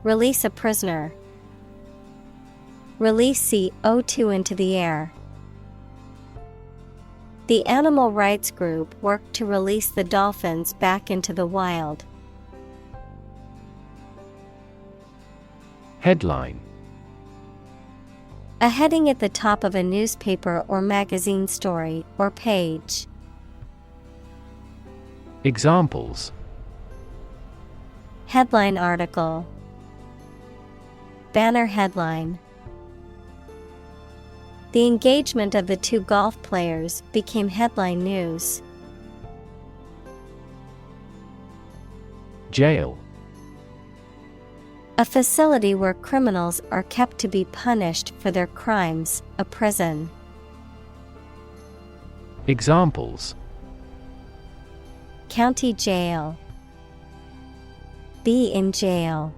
Release a prisoner. Release CO2 into the air. The animal rights group worked to release the dolphins back into the wild.
Headline.
A heading at the top of a newspaper or magazine story or page.
Examples:
Headline article. Banner headline. The engagement of the two golf players became headline news.
Jail.
A facility where criminals are kept to be punished for their crimes, a prison.
Examples:
County jail. Be in jail.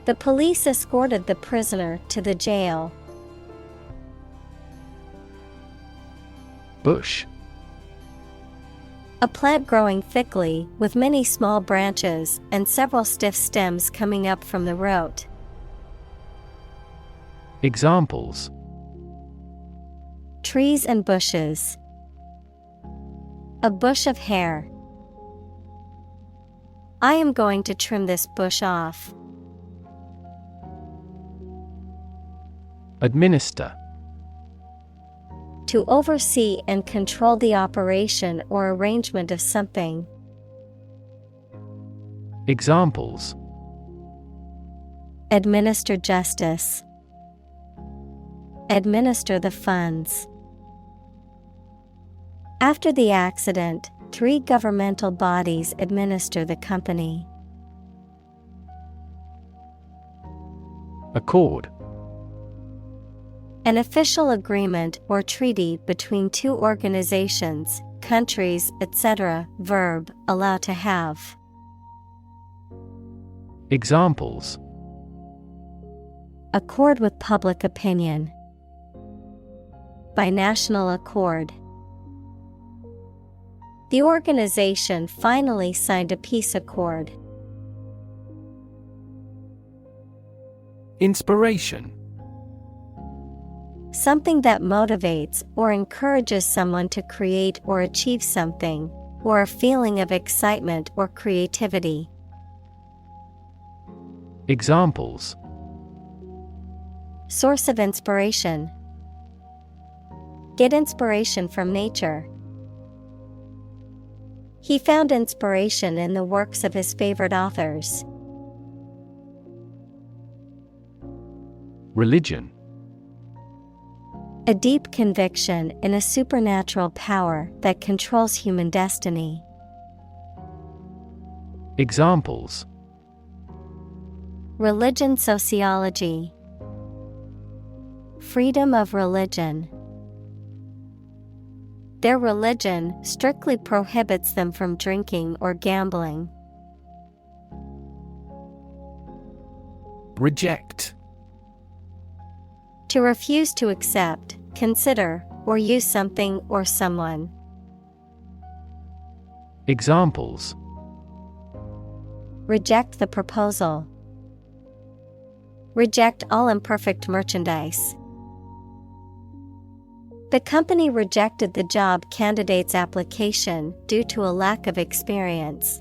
The police escorted the prisoner to the jail.
Bush.
A plant growing thickly with many small branches and several stiff stems coming up from the root.
Examples:
Trees and bushes. A bush of hair. I am going to trim this bush off.
Administer.
To oversee and control the operation or arrangement of something.
Examples:
Administer justice. Administer the funds. After the accident, 3 governmental bodies administer the company.
Accord.
An official agreement or treaty between 2 organizations, countries, etc. Verb, allow to have.
Examples:
Accord with public opinion. By national accord. The organization finally signed a peace accord.
Inspiration.
Something that motivates or encourages someone to create or achieve something, or a feeling of excitement or creativity.
Examples:
Source of inspiration. Get inspiration from nature. He found inspiration in the works of his favorite authors.
Religion.
A deep conviction in a supernatural power that controls human destiny.
Examples:
Religion sociology. Freedom of religion. Their religion strictly prohibits them from drinking or gambling.
Reject.
To refuse to accept, consider, or use something or someone.
Examples:
Reject the proposal. Reject all imperfect merchandise. The company rejected the job candidate's application due to a lack of experience.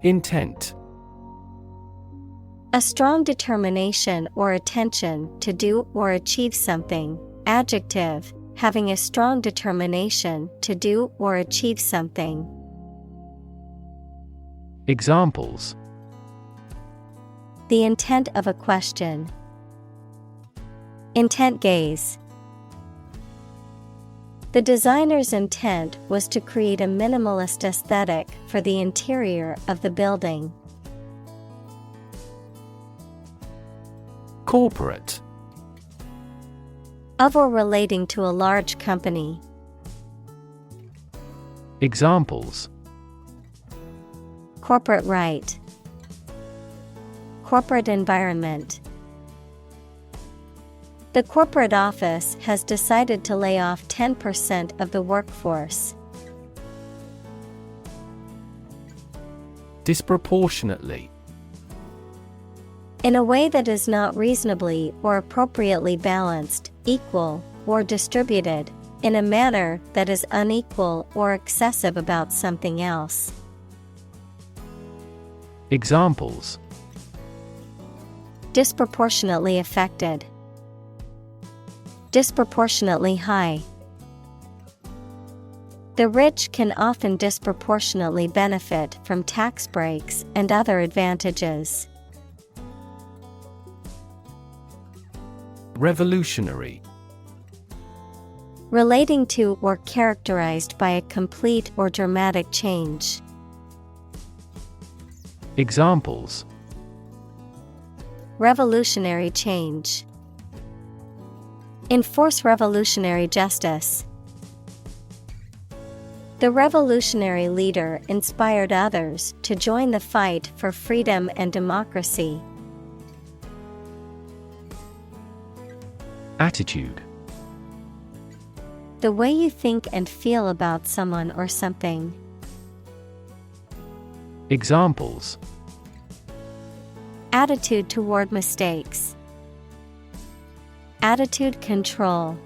Intent.
A strong determination or attention to do or achieve something. Adjective, having a strong determination to do or achieve something.
Examples:
The intent of a question. Intent gaze. The designer's intent was to create a minimalist aesthetic for the interior of the building.
Corporate.
Of or relating to a large company.
Examples:
Corporate right. Corporate environment. The corporate office has decided to lay off 10% of the workforce.
Disproportionately.
In a way that is not reasonably or appropriately balanced, equal, or distributed, in a manner that is unequal or excessive about something else.
Examples:
Disproportionately affected. Disproportionately high. The rich can often disproportionately benefit from tax breaks and other advantages.
Revolutionary.
Relating to or characterized by a complete or dramatic change.
Examples:
Revolutionary change. Enforce revolutionary justice. The revolutionary leader inspired others to join the fight for freedom and democracy.
Attitude.
The way you think and feel about someone or something.
Examples:
Attitude toward mistakes. Attitude control.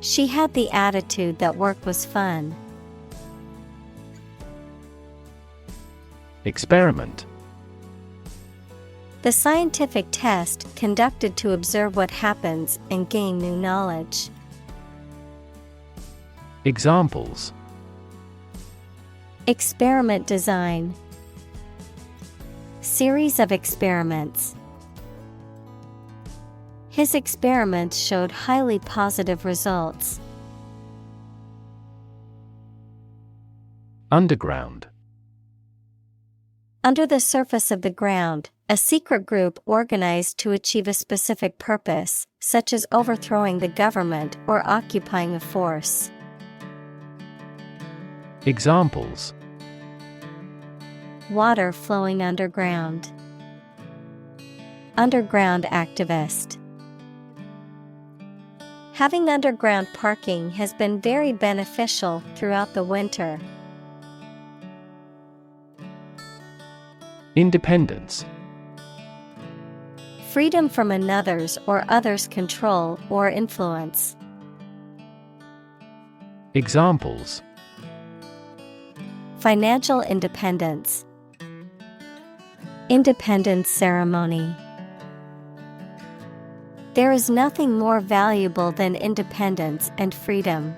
She had the attitude that work was fun.
Experiment.
The scientific test conducted to observe what happens and gain new knowledge.
Examples:
Experiment design. Series of experiments. His experiments showed highly positive results.
Underground.
Under the surface of the ground, a secret group organized to achieve a specific purpose, such as overthrowing the government or occupying a force.
Examples:
Water flowing underground. Underground activist. Having underground parking has been very beneficial throughout the winter.
Independence.
Freedom from another's or others' control or influence.
Examples:
Financial independence. Independence ceremony. There is nothing more valuable than independence and freedom.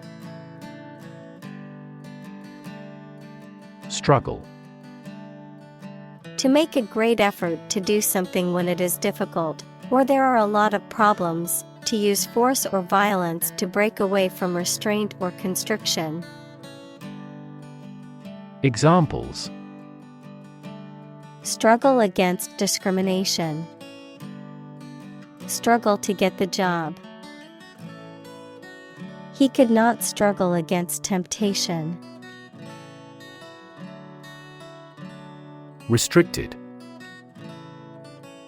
Struggle.
To make a great effort to do something when it is difficult, or there are a lot of problems, to use force or violence to break away from restraint or constriction.
Examples:
struggle against discrimination, struggle to get the job. He could not struggle against temptation.
Restricted.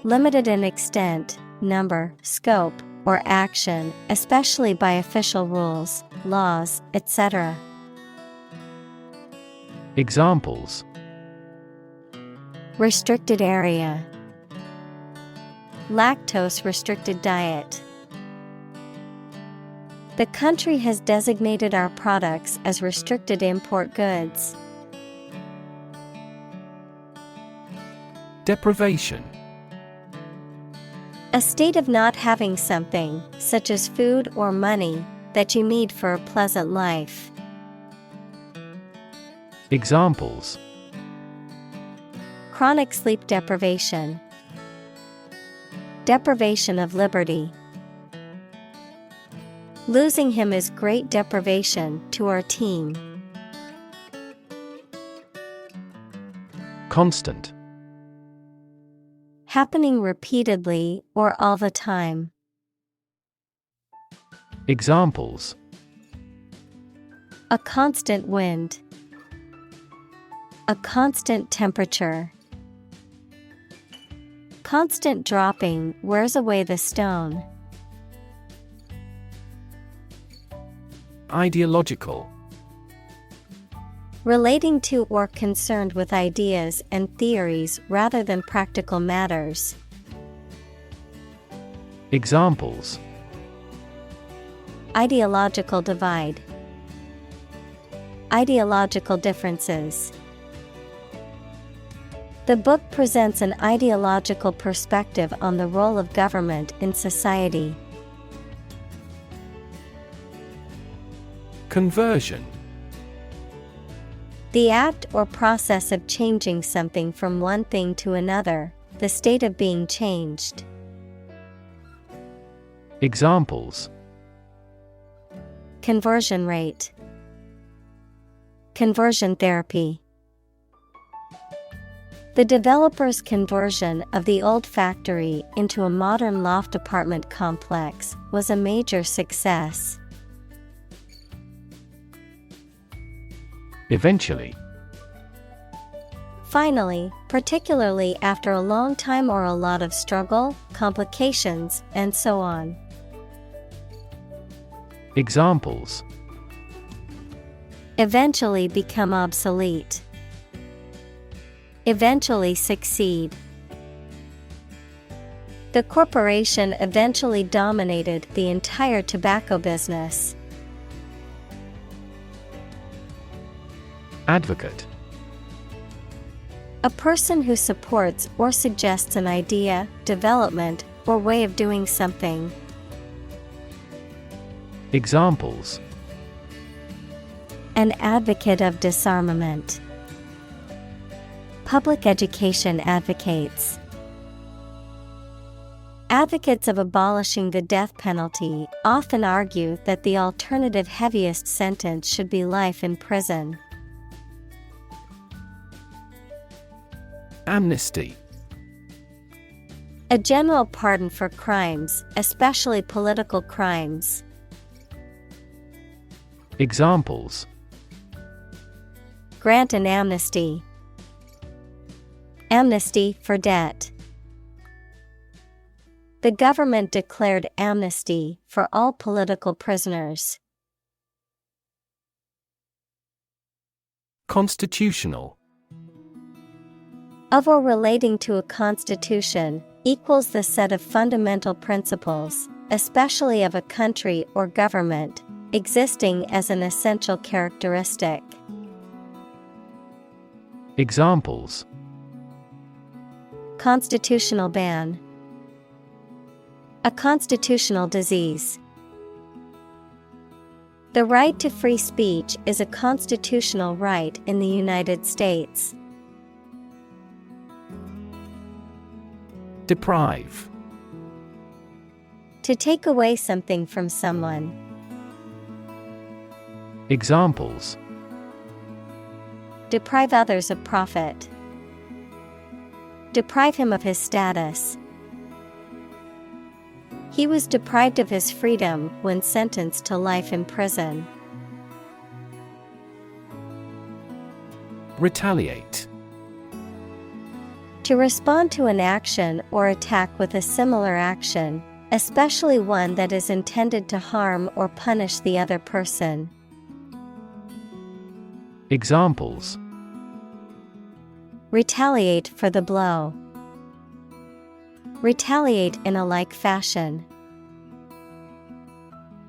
Limited in extent, number, scope, or action, especially by official rules, laws, etc.
Examples:
restricted area, lactose restricted diet. The country has designated our products as restricted import goods.
Deprivation.
A state of not having something, such as food or money, that you need for a pleasant life.
Examples:
chronic sleep deprivation, deprivation of liberty. Losing him is great deprivation to our team.
Constant.
Happening repeatedly or all the time.
Examples:
a constant wind, a constant temperature. Constant dropping wears away the stone.
Ideological.
Relating to or concerned with ideas and theories rather than practical matters.
Examples:
ideological divide, ideological differences. The book presents an ideological perspective on the role of government in society.
Conversion.
The act or process of changing something from one thing to another, the state of being changed.
Examples:
conversion rate, conversion therapy. The developer's conversion of the old factory into a modern loft apartment complex was a major success.
Eventually.
Finally, particularly after a long time or a lot of struggle, complications, and so on.
Examples:
eventually become obsolete, eventually succeed. The corporation eventually dominated the entire tobacco business.
Advocate.
A person who supports or suggests an idea, development, or way of doing something.
Examples:
an advocate of disarmament. Public education advocates. Advocates of abolishing the death penalty often argue that the alternative heaviest sentence should be life in prison.
Amnesty.
A general pardon for crimes, especially political crimes.
Examples:
grant an amnesty. Amnesty for debt. The government declared amnesty for all political prisoners.
Constitutional.
Of or relating to a constitution, equals the set of fundamental principles, especially of a country or government, existing as an essential characteristic.
Examples:
constitutional ban. A constitutional disease. The right to free speech is a constitutional right in the United States.
Deprive.
To take away something from someone.
Examples:
Deprive others of profit. Deprive him of his status. He was deprived of his freedom when sentenced to life in prison.
Retaliate.
To respond to an action or attack with a similar action, especially one that is intended to harm or punish the other person.
Examples:
retaliate for the blow. Retaliate in a like fashion.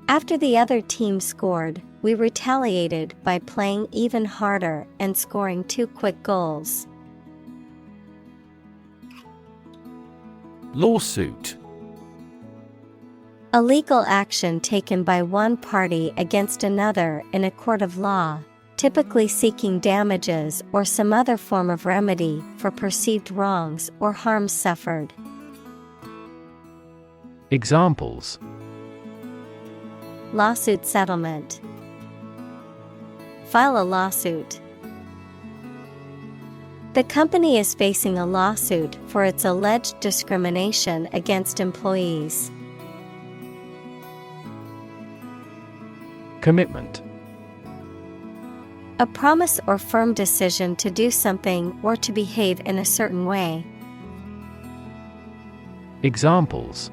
After the other team scored, we retaliated by playing even harder and scoring 2 quick goals.
Lawsuit.
A legal action taken by one party against another in a court of law, typically seeking damages or some other form of remedy for perceived wrongs or harms suffered.
Examples:
lawsuit settlement. File a lawsuit. The company is facing a lawsuit for its alleged discrimination against employees.
Commitment.
A promise or firm decision to do something or to behave in a certain way.
Examples: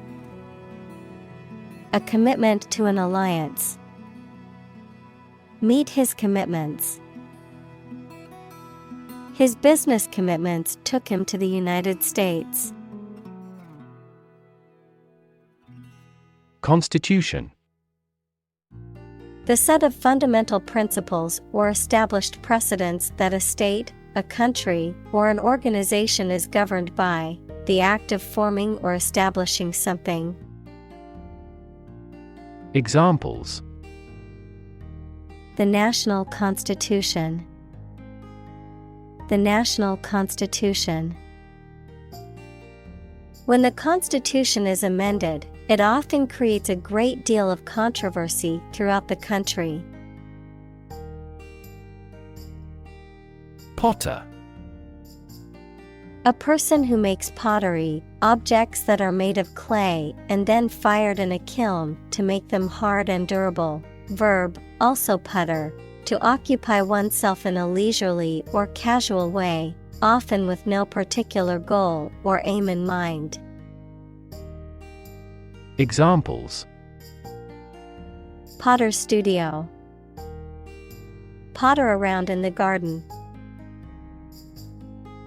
a commitment to an alliance. Meet his commitments. His business commitments took him to the United States.
Constitution.
The set of fundamental principles or established precedents that a state, a country, or an organization is governed by, the act of forming or establishing something.
Examples:
the national constitution. The national constitution. When the Constitution is amended, it often creates a great deal of controversy throughout the country.
Potter.
A person who makes pottery, objects that are made of clay and then fired in a kiln to make them hard and durable. Verb, also putter, to occupy oneself in a leisurely or casual way, often with no particular goal or aim in mind.
Examples:
potter's studio. Potter around in the garden.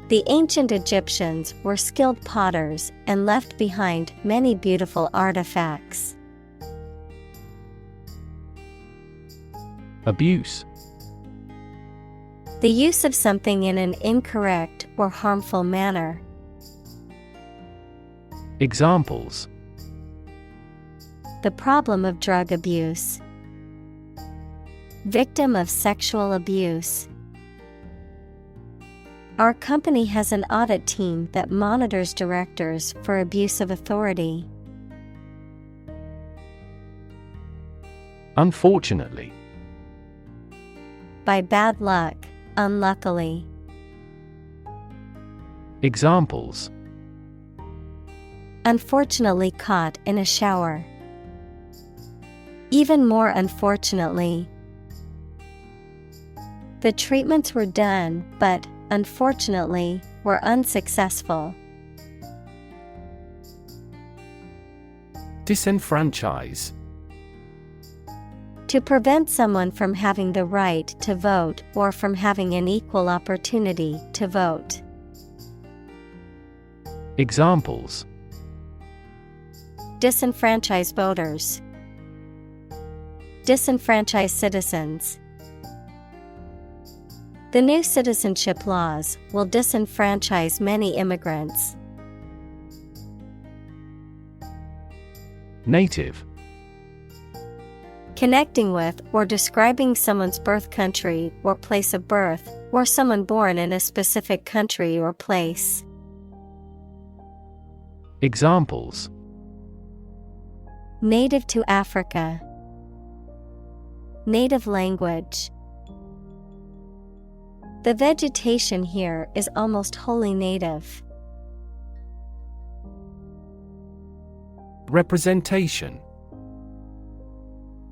The ancient Egyptians were skilled potters and left behind many beautiful artifacts.
Abuse.
The use of something in an incorrect or harmful manner.
Examples:
the problem of drug abuse. Victim of sexual abuse. Our company has an audit team that monitors directors for abuse of authority.
Unfortunately.
By bad luck, unluckily.
Examples:
unfortunately caught in a shower. Even more unfortunately. The treatments were done, but, unfortunately, were unsuccessful.
Disenfranchise.
To prevent someone from having the right to vote or from having an equal opportunity to vote.
Examples:
disenfranchise voters. Disenfranchise citizens. The new citizenship laws will disenfranchise many immigrants.
Native.
Connecting with or describing someone's birth country or place of birth, or someone born in a specific country or place.
Examples:
native to Africa. Native language. The vegetation here is almost wholly native.
Representation.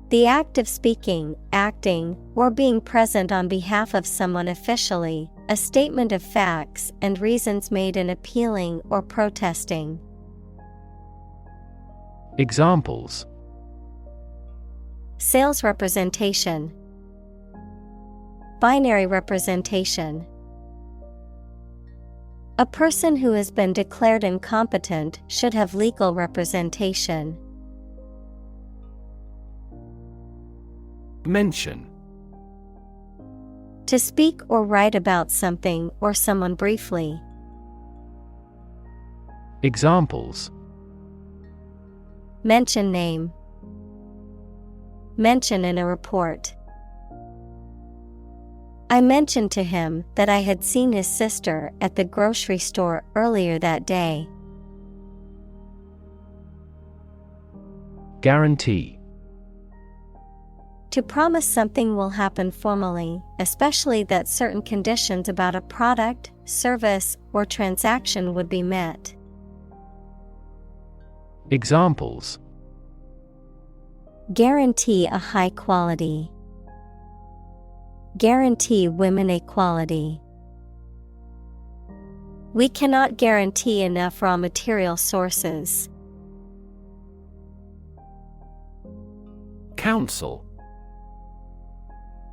The act of speaking, acting, or being present on behalf of someone officially, a statement of facts and reasons made in appealing or protesting.
Examples:
Sales representation, binary representation. A person who has been declared incompetent should have legal representation.
Mention.
To speak or write about something or someone briefly.
Examples:
Mention name. Mention in a report. I mentioned to him that I had seen his sister at the grocery store earlier that day.
Guarantee.
To promise something will happen formally, especially that certain conditions about a product, service, or transaction would be met.
Examples:
Guarantee a high quality. Guarantee women equality. We cannot guarantee enough raw material sources.
Council.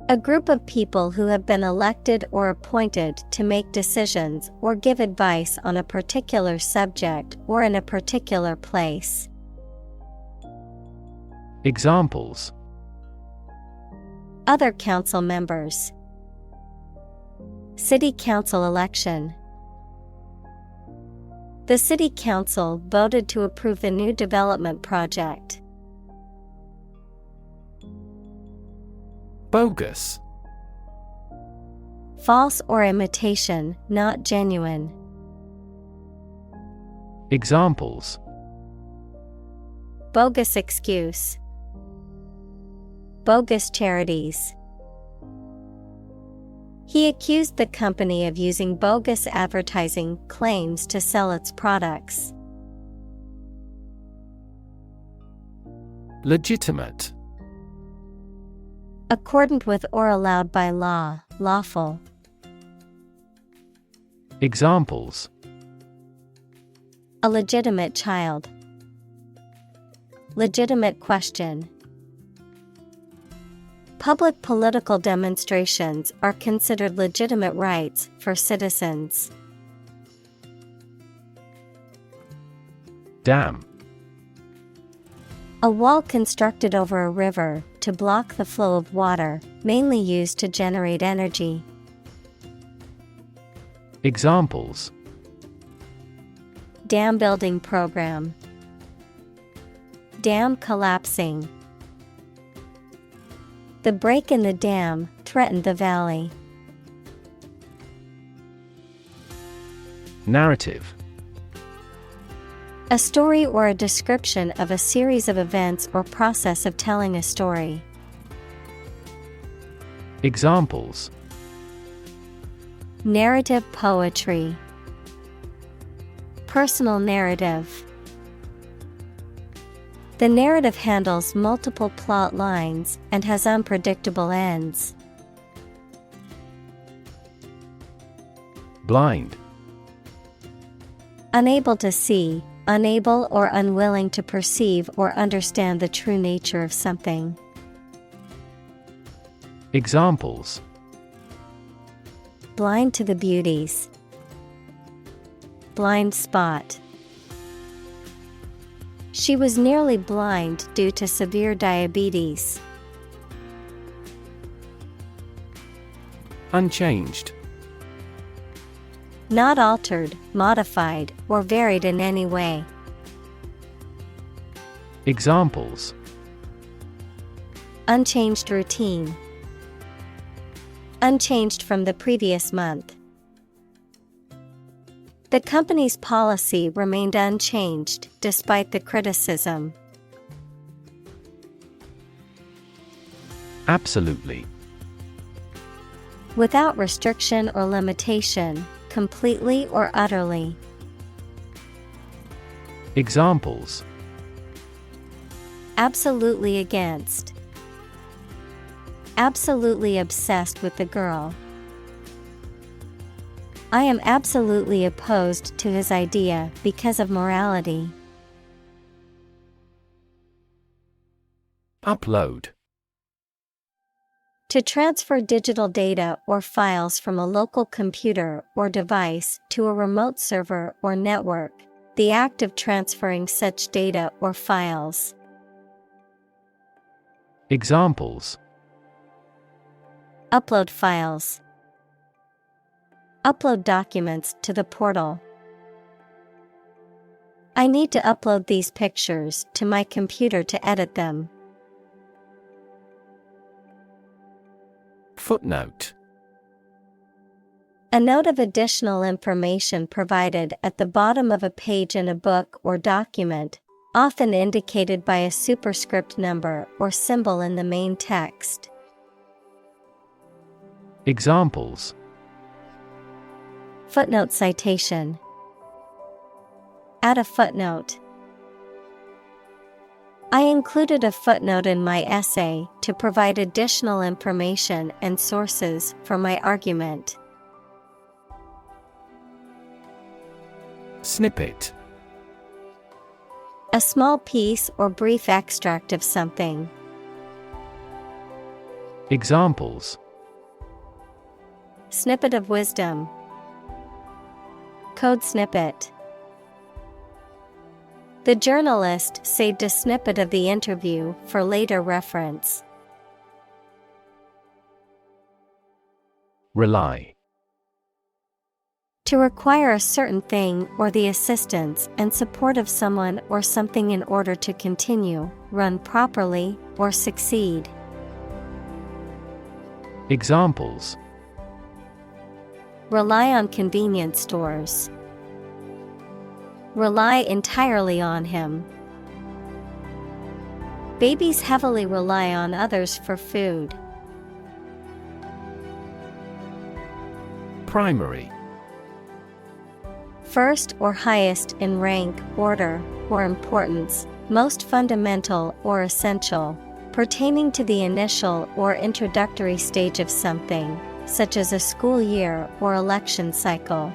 A group of people who have been elected or appointed to make decisions or give advice on a particular subject or in a particular place.
Examples:
Other council members. City council election. The city council voted to approve the new development project.
Bogus.
False or imitation, not genuine.
Examples:
Bogus excuse. Bogus charities. He accused the company of using bogus advertising claims to sell its products.
Legitimate.
Accordant with or allowed by law, lawful.
Examples:
A legitimate child. Legitimate question. Public political demonstrations are considered legitimate rights for citizens.
Dam.
A wall constructed over a river to block the flow of water, mainly used to generate energy.
Examples:
Dam building program. Dam collapsing. The break in the dam threatened the valley.
Narrative.
A story or a description of a series of events or process of telling a story.
Examples:
Narrative poetry. Personal narrative. The narrative handles multiple plot lines and has unpredictable ends.
Blind.
Unable to see, unable or unwilling to perceive or understand the true nature of something.
Examples:
Blind to the beauties. Blind spot. She was nearly blind due to severe diabetes.
Unchanged.
Not altered, modified, or varied in any way.
Examples:
Unchanged routine. Unchanged from the previous month. The company's policy remained unchanged despite the criticism.
Absolutely.
Without restriction or limitation, completely or utterly.
Examples:
Absolutely against. Absolutely obsessed with the girl. I am absolutely opposed to his idea because of morality.
Upload.
To transfer digital data or files from a local computer or device to a remote server or network, the act of transferring such data or files.
Examples:
Upload files. Upload documents to the portal. I need to upload these pictures to my computer to edit them.
Footnote.
A note of additional information provided at the bottom of a page in a book or document, often indicated by a superscript number or symbol in the main text.
Examples:
Footnote citation. Add a footnote. I included a footnote in my essay to provide additional information and sources for my argument.
Snippet.
A small piece or brief extract of something.
Examples:
Snippet of wisdom. Code snippet. The journalist saved a snippet of the interview for later reference.
Rely.
To require a certain thing or the assistance and support of someone or something in order to continue, run properly, or succeed.
Examples:
Rely on convenience stores. Rely entirely on him. Babies heavily rely on others for food.
Primary.
First or highest in rank, order, or importance, most fundamental or essential, pertaining to the initial or introductory stage of something, such as a school year or election cycle.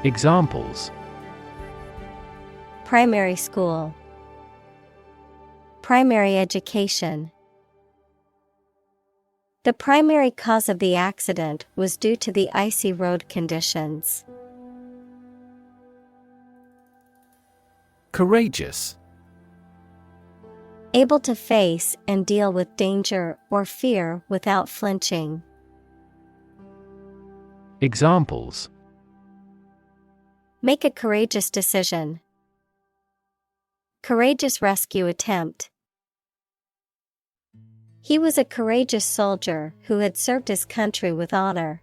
Examples:
Primary school. Primary education. The primary cause of the accident was due to the icy road conditions.
Courageous.
Able to face and deal with danger or fear without flinching.
Examples:
Make a courageous decision. Courageous rescue attempt. He was a courageous soldier who had served his country with honor.